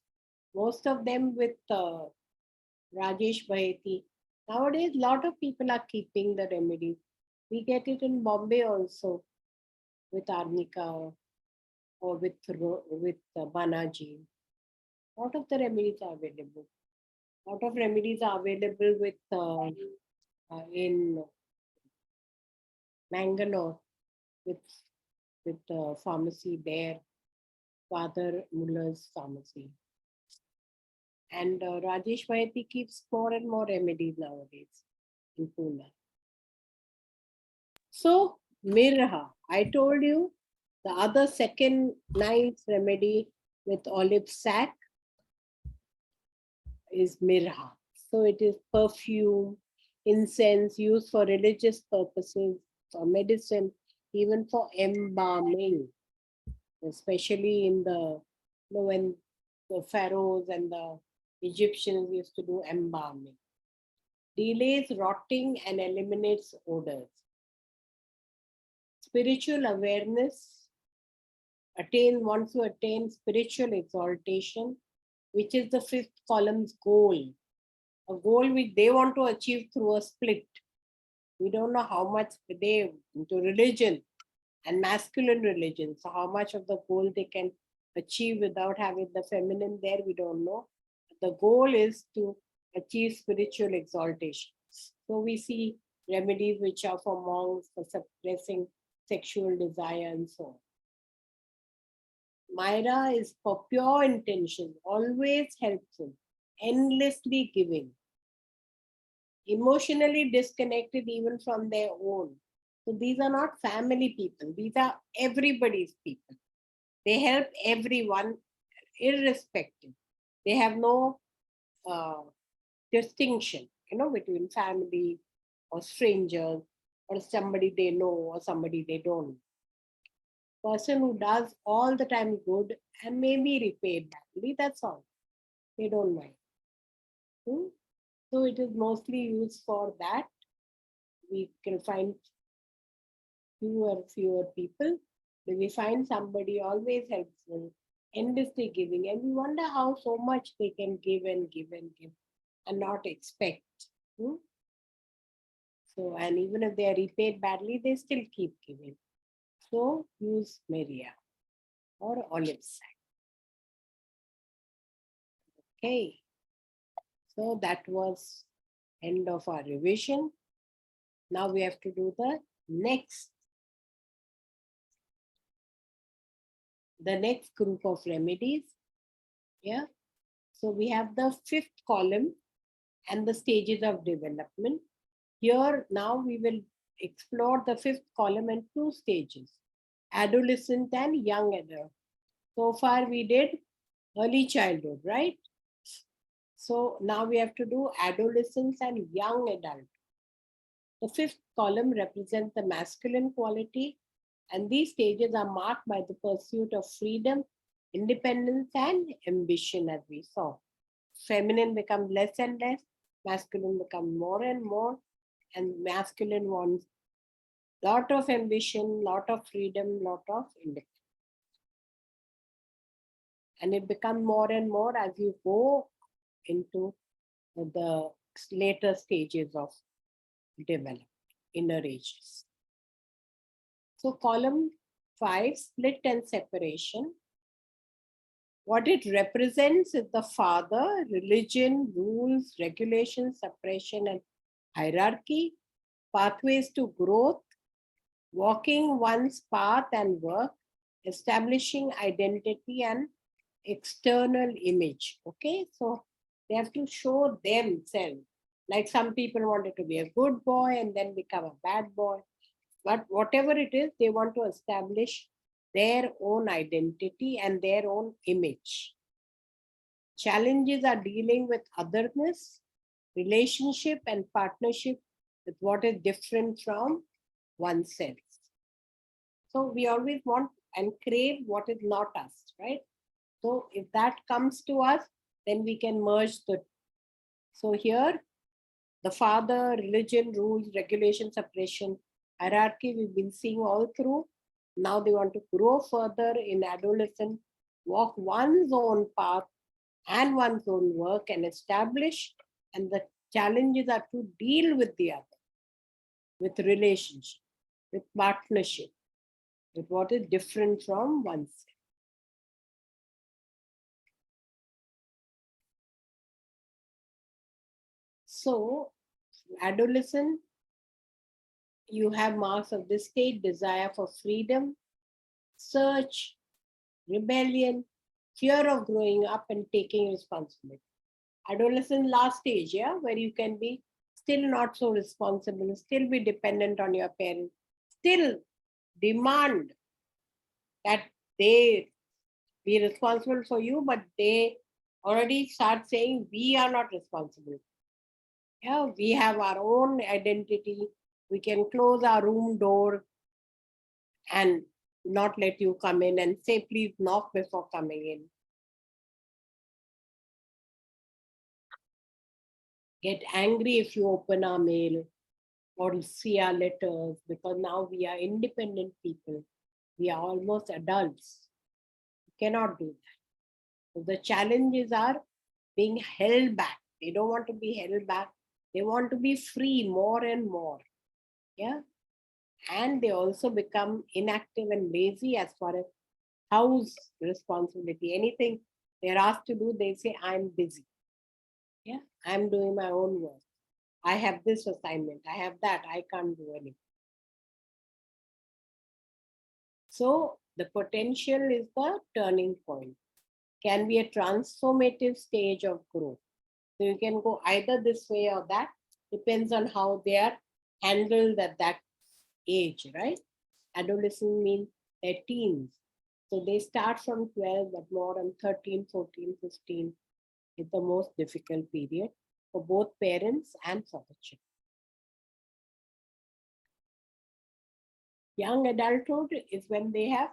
S1: most of them with Rajesh Baheti. Nowadays, a lot of people are keeping the remedies. We get it in Bombay also with Arnika or with Banaji. A lot of the remedies are available. A lot of remedies are available with in Mangalore with pharmacy there, Father Muller's pharmacy. And Rajesh Vaidhi keeps more and more remedies nowadays in Pune. So, Mirha, I told you the other second nice remedy with olive sack is Mirha. So, it is perfume, incense used for religious purposes, for medicine, even for embalming, especially in the, when the pharaohs and the Egyptians used to do embalming. Delays rotting and eliminates odors. Spiritual awareness wants to attain spiritual exaltation, which is the fifth column's goal. A goal which they want to achieve through a split. We don't know how much they into religion and masculine religion. So how much of the goal they can achieve without having the feminine there, we don't know. The goal is to achieve spiritual exaltation. So we see remedies which are for monks for suppressing sexual desire and so on. Myra is for pure intention, always helpful, endlessly giving, emotionally disconnected even from their own. So these are not family people, these are everybody's people. They help everyone irrespective. They have no distinction, between family or strangers or somebody they know or somebody they don't. Person who does all the time good and may be repaid badly, that's all. They don't mind. So it is mostly used for that. We can find fewer people. But we find somebody always helpful, endlessly giving, and we wonder how so much they can give and give and give and not expect. Hmm? So, and even if they are repaid badly, they still keep giving. So use Maria or olive sack. Okay. So that was end of our revision. Now we have to do the next group of remedies. Yeah. So we have the fifth column and the stages of development. Here now we will explore the fifth column and two stages, adolescent and young adult. So far we did early childhood, right? So now we have to do adolescence and young adult. The fifth column represents the masculine quality, and these stages are marked by the pursuit of freedom, independence, and ambition, as we saw. Feminine becomes less and less, masculine becomes more and more, and masculine wants lot of ambition, lot of freedom, lot of independence. And it becomes more and more as you go into the later stages of development, inner ages. So column 5, split and separation. What it represents is the father, religion, rules, regulations, suppression, and hierarchy, pathways to growth, walking one's path and work, establishing identity and external image. Okay, so they have to show themselves. Like some people wanted to be a good boy and then become a bad boy. But whatever it is, they want to establish their own identity and their own image. Challenges are dealing with otherness, relationship, and partnership with what is different from oneself. So we always want and crave what is not us, right? So if that comes to us, then we can merge the. So here, the father, religion, rules, regulation, suppression, hierarchy, we've been seeing all through. Now they want to grow further in adolescence, walk one's own path and one's own work and establish. And the challenges are to deal with the other, with relationship, with partnership, with what is different from oneself. So, adolescent, you have marks of this state, desire for freedom, search, rebellion, fear of growing up and taking responsibility. Adolescent last stage, yeah, where you can be still not so responsible, still be dependent on your parents, still demand that they be responsible for you, but they already start saying we are not responsible. Yeah, we have our own identity. We can close our room door and not let you come in and say, please knock before coming in. Get angry if you open our mail or see our letters because now we are independent people. We are almost adults. You cannot do that. So the challenges are being held back. They don't want to be held back. They want to be free more and more. Yeah. And they also become inactive and lazy as far as house responsibility. Anything they're asked to do, they say, I'm busy. Yeah. I'm doing my own work. I have this assignment. I have that. I can't do anything. So the potential is the turning point. Can be a transformative stage of growth. So you can go either this way or that. Depends on how they are handled at that age, right? Adolescent means they're teens. So they start from 12, but more on 13, 14, 15 is the most difficult period for both parents and for the children. Young adulthood is when they have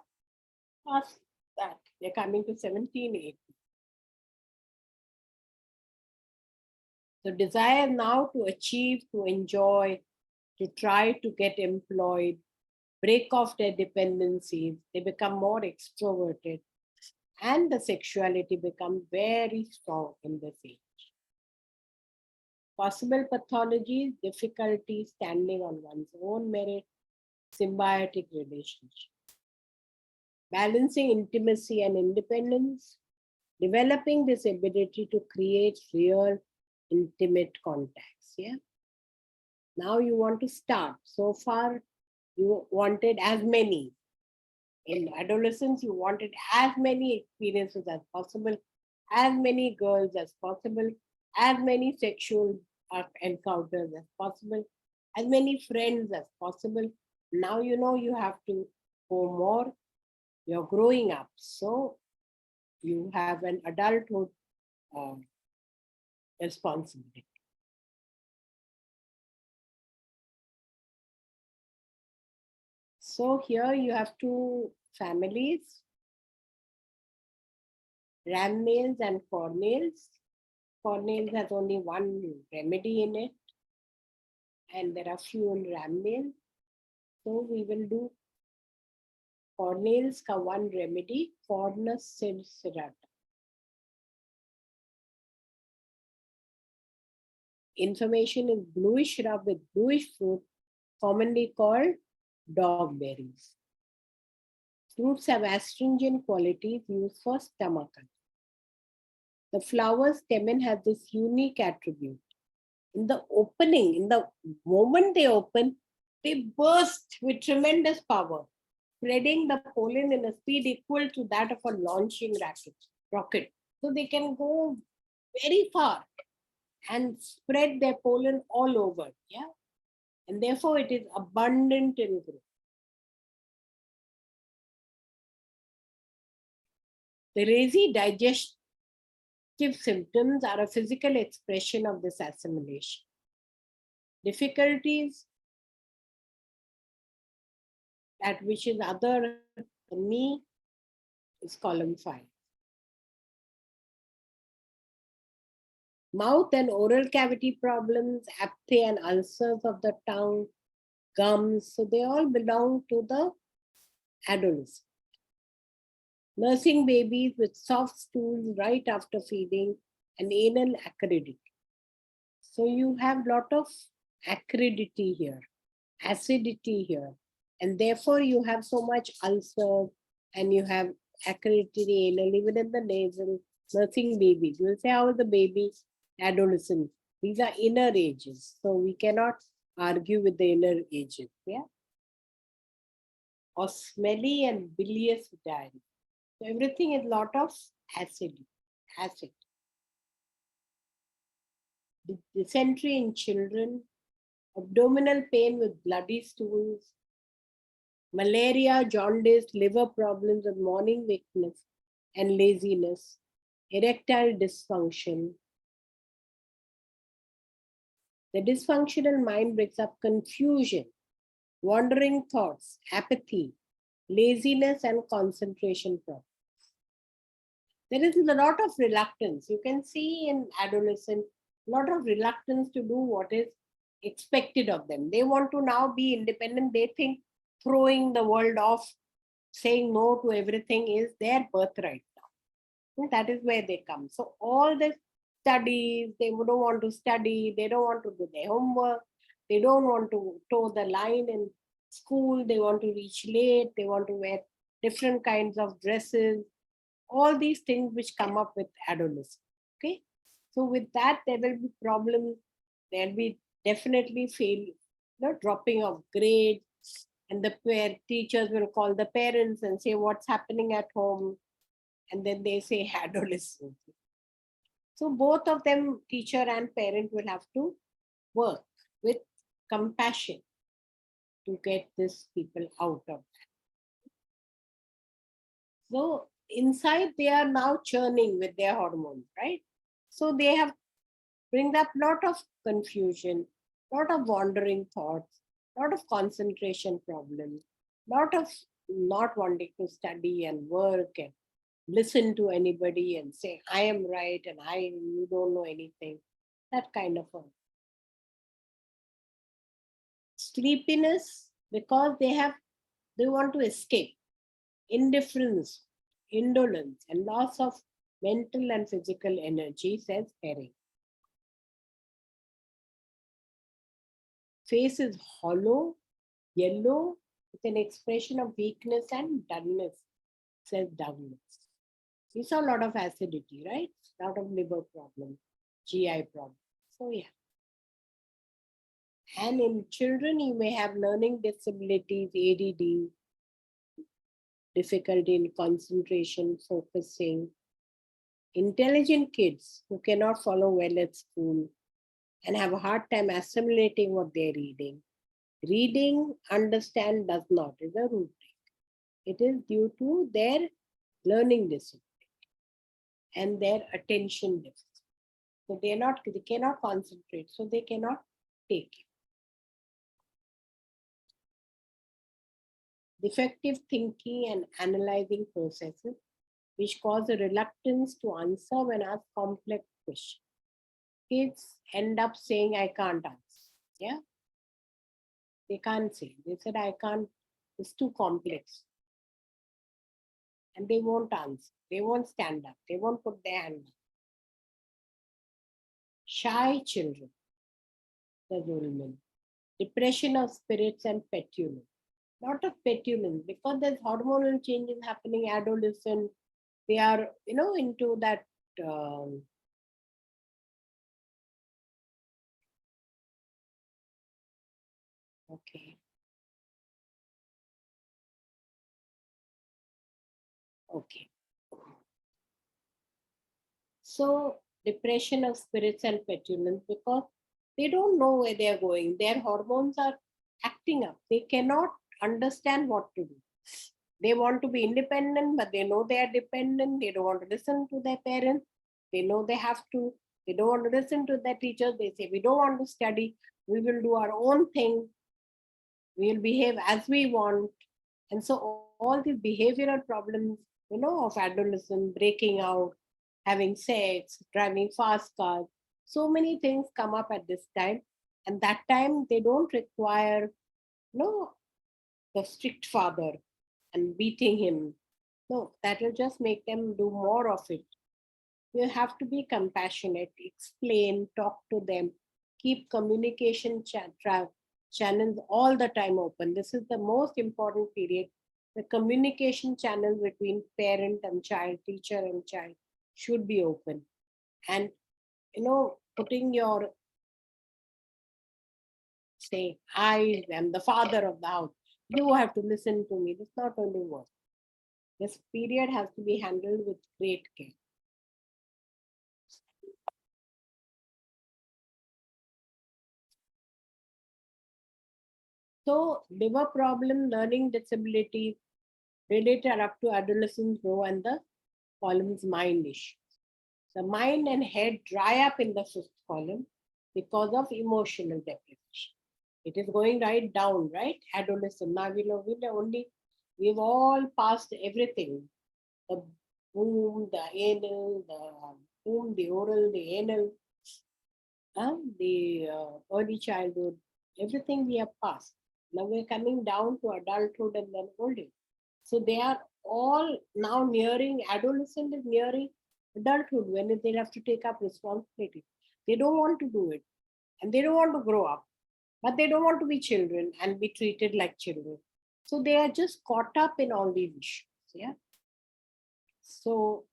S1: passed that. They're coming to 17, 18. So desire now to achieve, to enjoy, to try to get employed, break off their dependencies, they become more extroverted, and the sexuality becomes very strong in this age. Possible pathologies, difficulty standing on one's own merit, symbiotic relationship. Balancing intimacy and independence, developing this ability to create real intimate contacts. Yeah. Now you want to start. So far, you wanted as many. In adolescence, you wanted as many experiences as possible, as many girls as possible, as many sexual encounters as possible, as many friends as possible. Now you know you have to go more. You're growing up. So you have an adulthood uh, responsibility. So here you have two families, Ramnails and Cornales. Cornales has only one remedy in it, and there are few in Ramnail. So we will do Cornales ka one remedy, Cornus serrata. Information is bluish rub with bluish fruit, commonly called dog berries. Fruits have astringent qualities used for stomach. The flower stamen has this unique attribute. In the opening, in the moment they open, they burst with tremendous power, spreading the pollen in a speed equal to that of a launching rocket. So they can go very far and spread their pollen all over. Yeah. And therefore it is abundant in growth. The lazy digestive symptoms are a physical expression of this assimilation. Difficulties that which is other than me is column 5. Mouth and oral cavity problems, apathy and ulcers of the tongue, gums, so they all belong to the adolescent. Nursing babies with soft stools right after feeding and anal acridity. So you have lot of acridity here, acidity here, and therefore you have so much ulcer and you have acridity anal, even in the nasal. Nursing babies, you will say, how is the baby? Adolescent. These are inner ages, so we cannot argue with the inner ages. Yeah. Or smelly and bilious diarrhea. So everything is lot of acid. Acid. Dysentery in children, abdominal pain with bloody stools, malaria, jaundice, liver problems with morning weakness and laziness, erectile dysfunction. The dysfunctional mind brings up confusion, wandering thoughts, apathy, laziness, and concentration problems. There is a lot of reluctance. You can see in adolescents, a lot of reluctance to do what is expected of them. They want to now be independent. They think throwing the world off, saying no to everything is their birthright now. And that is where they come. So all the studies, they don't want to study, they don't want to do their homework, they don't want to toe the line in school, they want to reach late, they want to wear different kinds of dresses, all these things which come up with adolescence. Okay. So with that, there will be problems. There'll be definitely dropping of grades. And the teachers will call the parents and say what's happening at home. And then they say adolescence. So both of them, teacher and parent, will have to work with compassion to get these people out of that. So inside they are now churning with their hormones, right? So they have brings up lot of confusion, lot of wandering thoughts, lot of concentration problems, lot of not wanting to study and work and listen to anybody and say I am right and you don't know anything. That kind of a sleepiness because they want to escape, indifference, indolence, and loss of mental and physical energy, says Herring. Face is hollow, yellow, with an expression of weakness and dullness, says dullness. We saw a lot of acidity, right? A lot of liver problem, GI problem. So yeah. And in children, you may have learning disabilities, ADD, difficulty in concentration, focusing. Intelligent kids who cannot follow well at school and have a hard time assimilating what they're reading. Reading, understand, does not is a root. It is due to their learning disability and their attention deficit. So they cannot concentrate, so they cannot take it. Defective thinking and analyzing processes, which cause a reluctance to answer when asked complex questions. Kids end up saying, I can't answer. Yeah? They can't say. They said, I can't, it's too complex. And they won't answer. They won't stand up. They won't put their hand up. Shy children, says Ullman. Depression of spirits and petulance. Lot of petulance because there's hormonal changes happening. Adolescent, they are, into that. Okay. Okay. So depression of spirits and petulance because they don't know where they are going. Their hormones are acting up. They cannot understand what to do. They want to be independent, but they know they are dependent. They don't want to listen to their parents. They know they have to. They don't want to listen to their teachers. They say, we don't want to study. We will do our own thing. We will behave as we want. And so all these behavioral problems, of adolescence, breaking out, having sex, driving fast cars, so many things come up at this time. And that time they don't require, the strict father and beating him. No, that will just make them do more of it. You have to be compassionate, explain, talk to them, keep communication channels all the time open. This is the most important period. The communication channel between parent and child, teacher and child should be open. And, putting your, say, I am the father of the house. You have to listen to me. This not only work. This period has to be handled with great care. So, liver problem, learning disability related up to adolescence grow and the column's mind issues. The mind and head dry up in the fifth column because of emotional deprivation. It is going right down, right? Adolescent. Now we've all passed everything. The womb, the anal, the womb, the oral, the anal, the early childhood, everything we have passed. Now we're coming down to adulthood and then old age. So they are all now nearing, adolescent is nearing adulthood when they have to take up responsibility. They don't want to do it and they don't want to grow up, but they don't want to be children and be treated like children. So they are just caught up in all these issues. Yeah. So,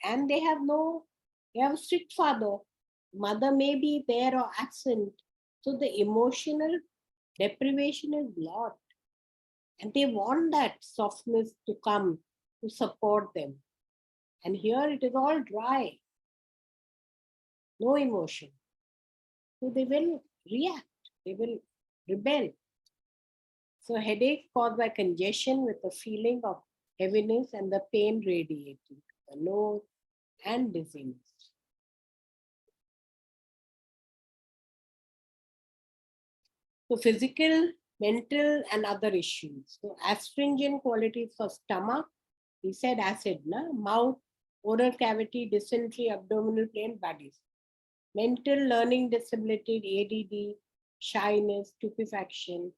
S1: and they have a strict father. Mother may be there or absent. So the emotional deprivation is lot. And they want that softness to come to support them. And here it is all dry. No emotion. So they will react. They will rebel. So headache caused by congestion with a feeling of heaviness and the pain radiating to the nose and dizziness. So physical, mental and other issues. So astringent qualities for stomach, he said acid, mouth, oral cavity, dysentery, abdominal pain, bodies. Mental learning disability, ADD, shyness, stupefaction,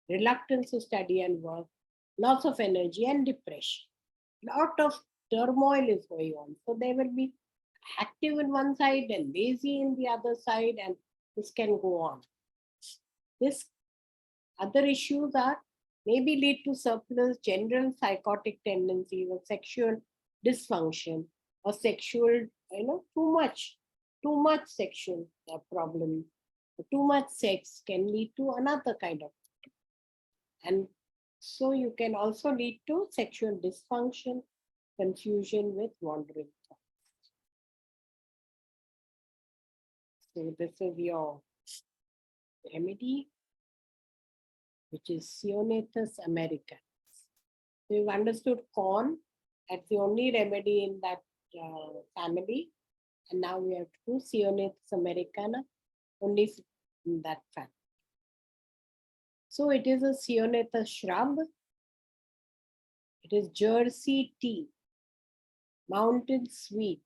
S1: reluctance to study and work, loss of energy and depression. Lot of turmoil is going on. So they will be active in one side and lazy in the other side, and this can go on. This Other issues are maybe lead to surplus general psychotic tendencies or sexual dysfunction or sexual, too much sexual problem. Too much sex can lead to another kind of, and so you can also lead to sexual dysfunction, confusion with wandering thoughts. So this is your remedy, which is Ceonatus americanus. So you've understood corn. That's the only remedy in that family. And now we have to do Ceonatus americana, only in that family. So it is a Ceonatus shrub. It is Jersey tea, mountain sweet.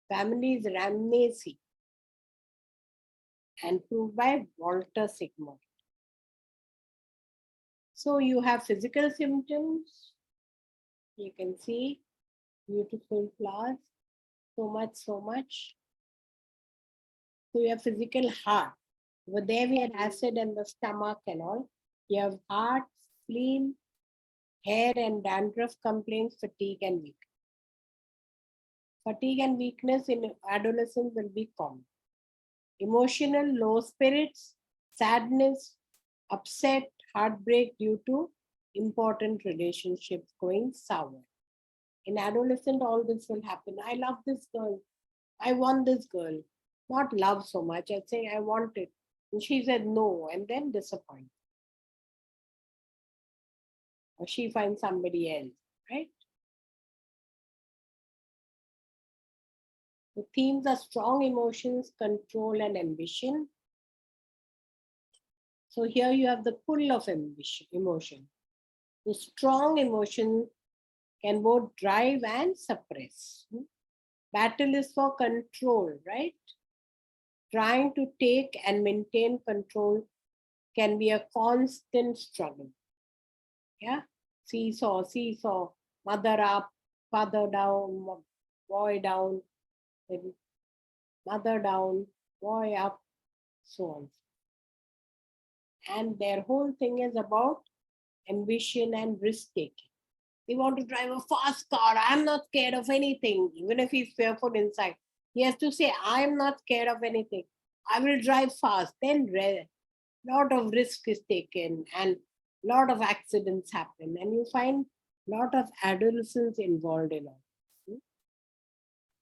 S1: Family is Rhamnaceae and proved by Walter Sigmund. So you have physical symptoms. You can see beautiful flowers, so much, so much. So you have physical heart. Over there we had acid in the stomach and all. You have heart, spleen, hair and dandruff complaints, fatigue and weakness. Fatigue and weakness in adolescence will be common. Emotional low spirits, sadness, upset, heartbreak due to important relationships going sour. In adolescent, all this will happen. I love this girl. I want this girl. Not love so much. I say I want it. And she said no, and then disappoint. Or she finds somebody else, right? The themes are strong emotions, control, and ambition. So here you have the pull of ambition, emotion. The strong emotion can both drive and suppress. Battle is for control, right? Trying to take and maintain control can be a constant struggle. Yeah, seesaw, seesaw, mother up, father down, boy down, then mother down, boy up, so on. And their whole thing is about ambition and risk taking. They want to drive a fast car. I'm not scared of anything, even if he's fearful inside. He has to say, I'm not scared of anything. I will drive fast. Then lot of risk is taken and lot of accidents happen. And you find lot of adolescents involved in it.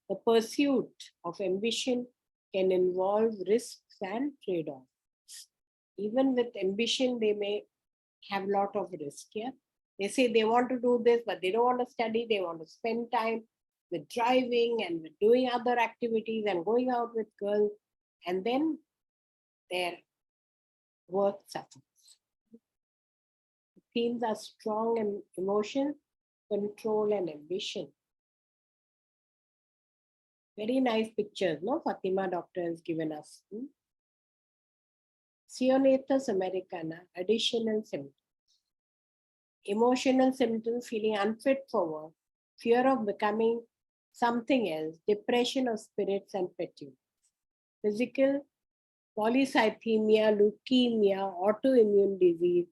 S1: The pursuit of ambition can involve risks and trade-offs. Even with ambition, they may have a lot of risk. Yeah, they say they want to do this, but they don't want to study. They want to spend time with driving and with doing other activities and going out with girls, and then their work suffers. The themes are strong and emotion, control, and ambition. Very nice pictures, no? Fatima doctor has given us. Ceonatus americana, additional symptoms. Emotional symptoms, feeling unfit for work, fear of becoming something else, depression of spirits and fatigue. Physical, polycythemia, leukemia, autoimmune disease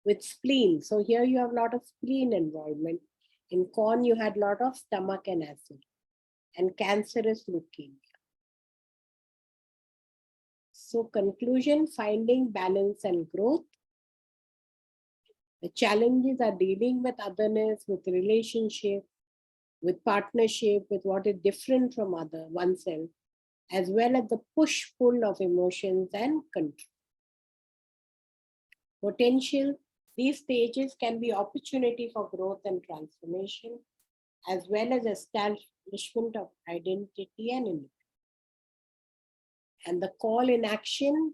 S1: with spleen. So here you have a lot of spleen involvement. In corn, you had a lot of stomach and acid. And cancerous leukemia. So conclusion, finding balance and growth. The challenges are dealing with otherness, with relationship, with partnership, with what is different from oneself, as well as the push-pull of emotions and control. Potential, these stages can be opportunity for growth and transformation, as well as establishment of identity and independence. And the call in action,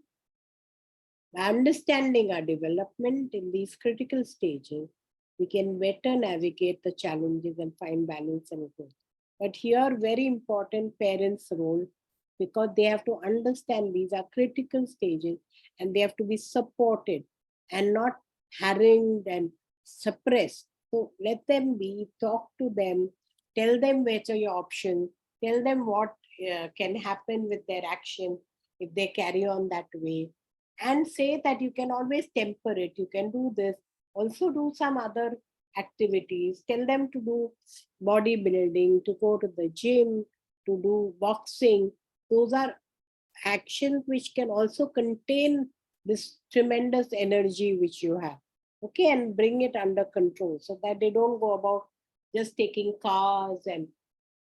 S1: by understanding our development in these critical stages, we can better navigate the challenges and find balance and growth. But here, very important parents' role, because they have to understand these are critical stages and they have to be supported and not harangued and suppressed. So let them be, talk to them, tell them which are your options, tell them what can happen with their action if they carry on that way, and say that you can always temper it, you can do this, also do some other activities, tell them to do bodybuilding, to go to the gym, to do boxing. Those are actions which can also contain this tremendous energy which you have, okay, and bring it under control so that they don't go about just taking cars and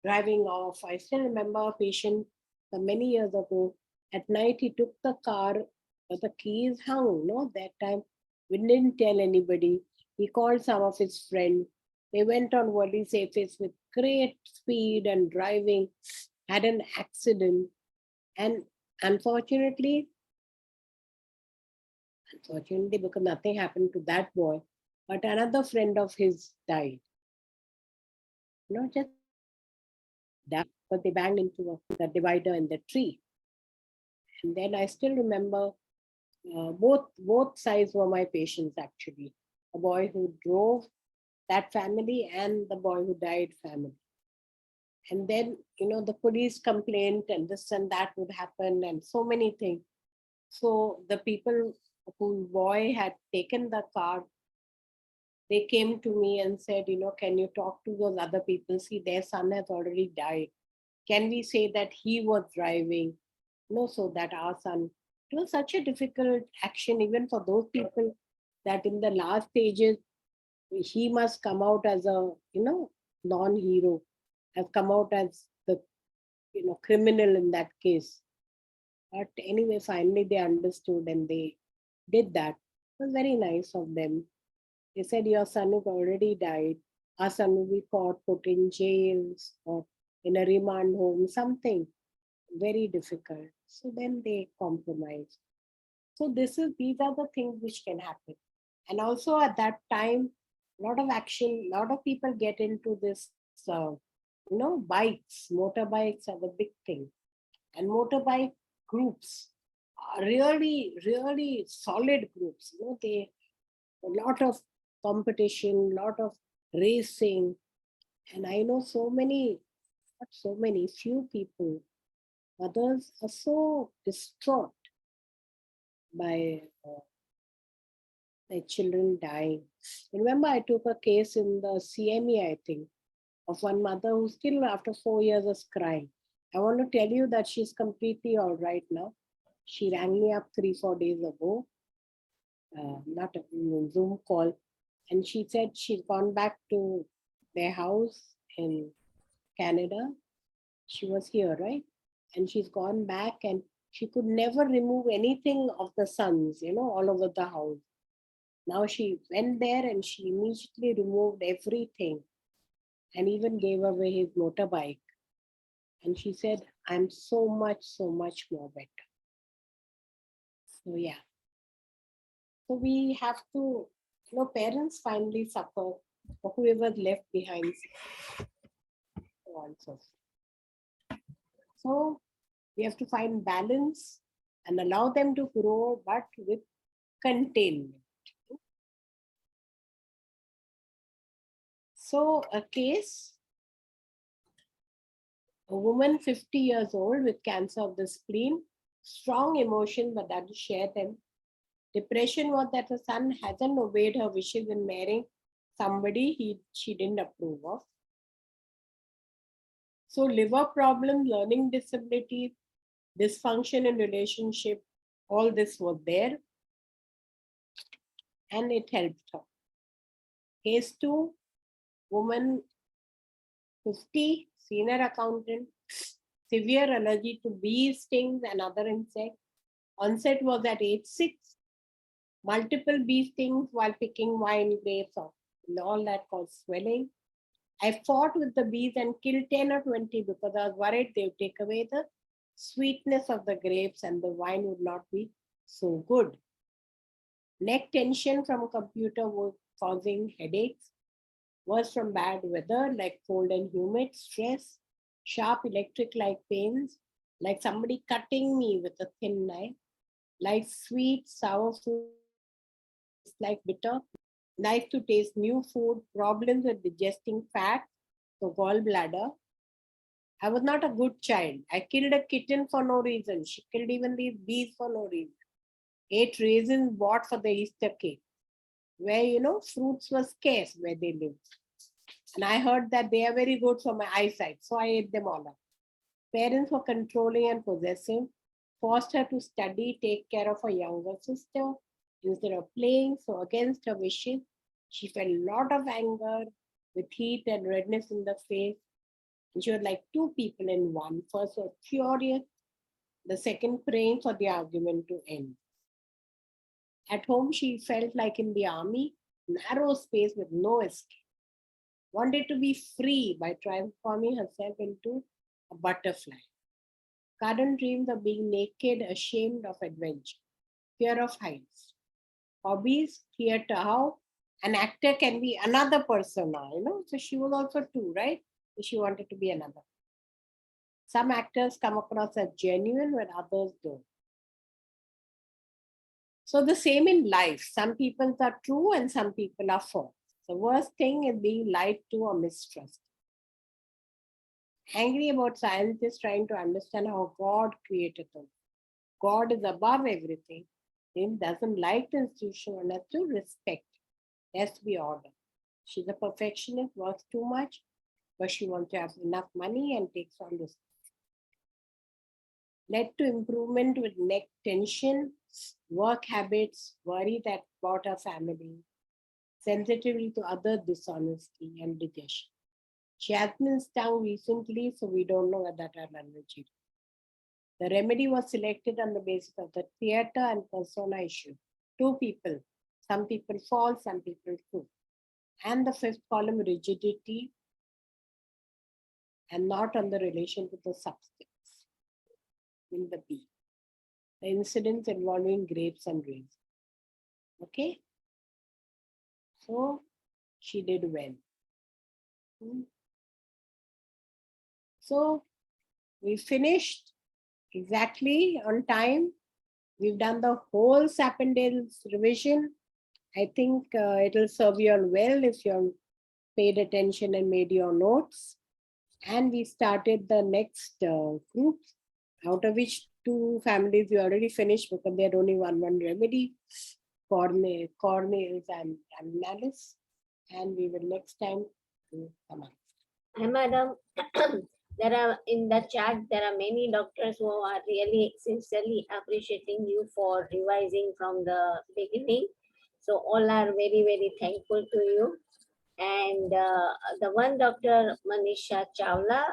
S1: driving off. I still remember a patient many years ago. At night, he took the car, but the keys hung. No, that time we didn't tell anybody. He called some of his friends. They went on Worli Safes with great speed and driving, had an accident, and unfortunately, unfortunately, because nothing happened to that boy, but another friend of his died. Not just died, but they banged into the divider in the tree. And then I still remember both sides were my patients actually. The boy who drove that family and the boy who died family. And then, the police complaint and this and that would happen and so many things. So the people whose boy had taken the car, they came to me and said, can you talk to those other people? See, their son has already died. Can we say that he was driving? So that our son, it was such a difficult action, even for those people, that in the last stages, he must come out as a, non-hero, has come out as the, criminal in that case. But anyway, finally they understood and they did that. It was very nice of them. They said, your son has already died. Our son will be caught, put in jails or in a remand home, something very difficult. So then they compromise. So these are the things which can happen. And also at that time, a lot of action, a lot of people get into this, bikes, motorbikes are the big thing. And motorbike groups are really, really solid groups. They a lot of competition, lot of racing. And I know so many, not so many, few people, others are so distraught by their children dying. Remember, I took a case in the CME, I think, of one mother who still after 4 years was crying. I want to tell you that she's completely all right now. She rang me up 3-4 days ago, not a Zoom call, and she said she's gone back to their house in Canada. She was here, right? And she's gone back and she could never remove anything of the sons, all over the house. Now she went there and she immediately removed everything and even gave away his motorbike. And she said, I'm so much more better. So, yeah. So we have to, parents finally suffer for whoever's left behind. So we have to find balance and allow them to grow, but with containment. So a case, a woman 50 years old with cancer of the spleen, strong emotion, but doesn't share them. Depression was that her son hasn't obeyed her wishes in marrying somebody she didn't approve of. So liver problem, learning disability, dysfunction in relationship, all this was there and it helped her. Case 2, woman 50, senior accountant, severe allergy to bees, stings and other insects. Onset was at age 6. Multiple bee stings while picking wine grapes off. All that caused swelling. I fought with the bees and killed 10 or 20 because I was worried they would take away the sweetness of the grapes and the wine would not be so good. Neck tension from computer was causing headaches. Was from bad weather like cold and humid, stress, sharp electric-like pains, like somebody cutting me with a thin knife, like sweet, sour food, like bitter, like to taste new food, problems with digesting fat, so gallbladder. I was not a good child. I killed a kitten for no reason. She killed even these bees for no reason. ate raisins bought for the Easter cake, where, fruits were scarce where they lived. And I heard that they are very good for my eyesight, so I ate them all up. Parents were controlling and possessive, forced her to study, take care of her younger sister instead of playing. So, against her wishes, she felt a lot of anger with heat and redness in the face. And she was like two people in one. First was furious, the second praying for the argument to end. At home, she felt like in the army, narrow space with no escape. Wanted to be free by transforming herself into a butterfly. Current dreams of being naked, ashamed of adventure, fear of heights. Hobbies, theater, how an actor can be another persona, So she was also two, right? So she wanted to be another. Some actors come across as genuine when others don't. So the same in life. Some people are true and some people are false. The worst thing is being lied to or mistrusted. Angry about scientists trying to understand how God created them. God is above everything. He doesn't like the institution and has to respect. There has to be order. She's a perfectionist, works too much, but she wants to have enough money and takes on this. Led to improvement with neck tension, work habits, worry that about her family, sensitivity to other dishonesty and digestion. She has been stung recently, so we don't know that her allergy. The remedy was selected on the basis of the theater and persona issue. Two people. Some people fall, some people true. And the fifth column, rigidity, and not on the relation to the substance in the B. The incidents involving grapes and raisins. Okay? So she did well. So we finished exactly on time. We've done the whole Sapindales revision. I think it'll serve you all well if you paid attention and made your notes. And we started the next group, out of which two families we already finished because they had only one remedy, Cornales and Cornales. And we will next time come up.
S2: Hi, madam. There are in the chat, there are many doctors who are really sincerely appreciating you for revising from the beginning. So all are very, very thankful to you. And the one Dr. Manisha Chawla,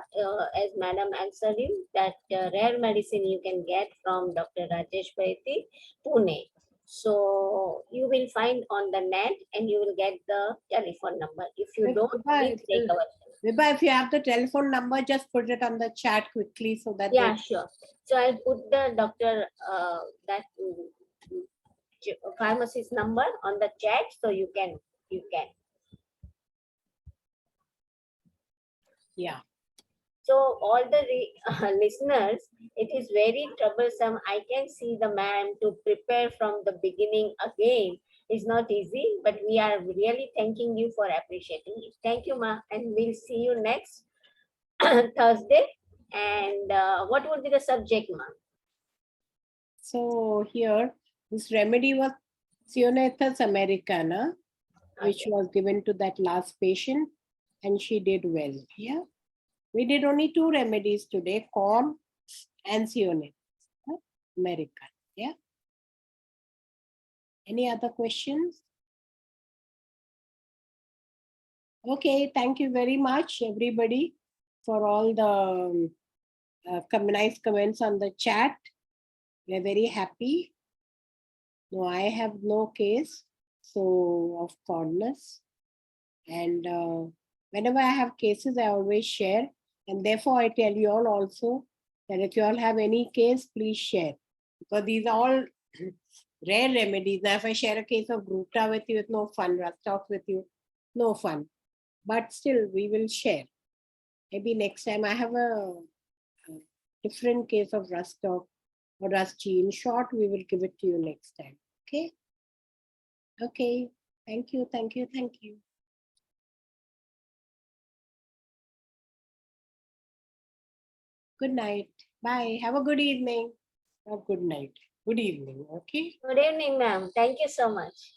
S2: as madam answered you, that rare medicine you can get from Dr. Rajesh Bhaiti, Pune. So you will find on the net and you will get the telephone number. If you don't, please take our.
S1: Vibha, if you have the telephone number, just put it on the chat quickly so that.
S2: Yeah, sure. So I'll put the doctor that pharmacist number on the chat so you can.
S1: Yeah.
S2: So all the listeners, it is very troublesome. I can see the ma'am to prepare from the beginning again. It's not easy, but we are really thanking you for appreciating it. Thank you, ma, and we'll see you next Thursday. And what would be the subject, ma?
S1: So here, this remedy was Cionethus americana, which was given to that last patient, and she did well. Yeah. We did only two remedies today, corn and Cionethus americana. Yeah. Any other questions? Okay, thank you very much, everybody, for all the nice comments on the chat. We're very happy. No, I have no case of Cornales. And whenever I have cases, I always share. And therefore, I tell you all also that if you all have any case, please share. Because these are all rare remedies. Now, if I share a case of Gruta with you, it's no fun. Rastock with you, no fun. But still, we will share. Maybe next time I have a different case of Rastock or Raschi. In short, we will give it to you next time. Okay? Okay. Thank you, thank you, thank you. Good night. Bye. Have a good evening or good night. Good evening. Okay.
S2: Good evening, ma'am. Thank you so much.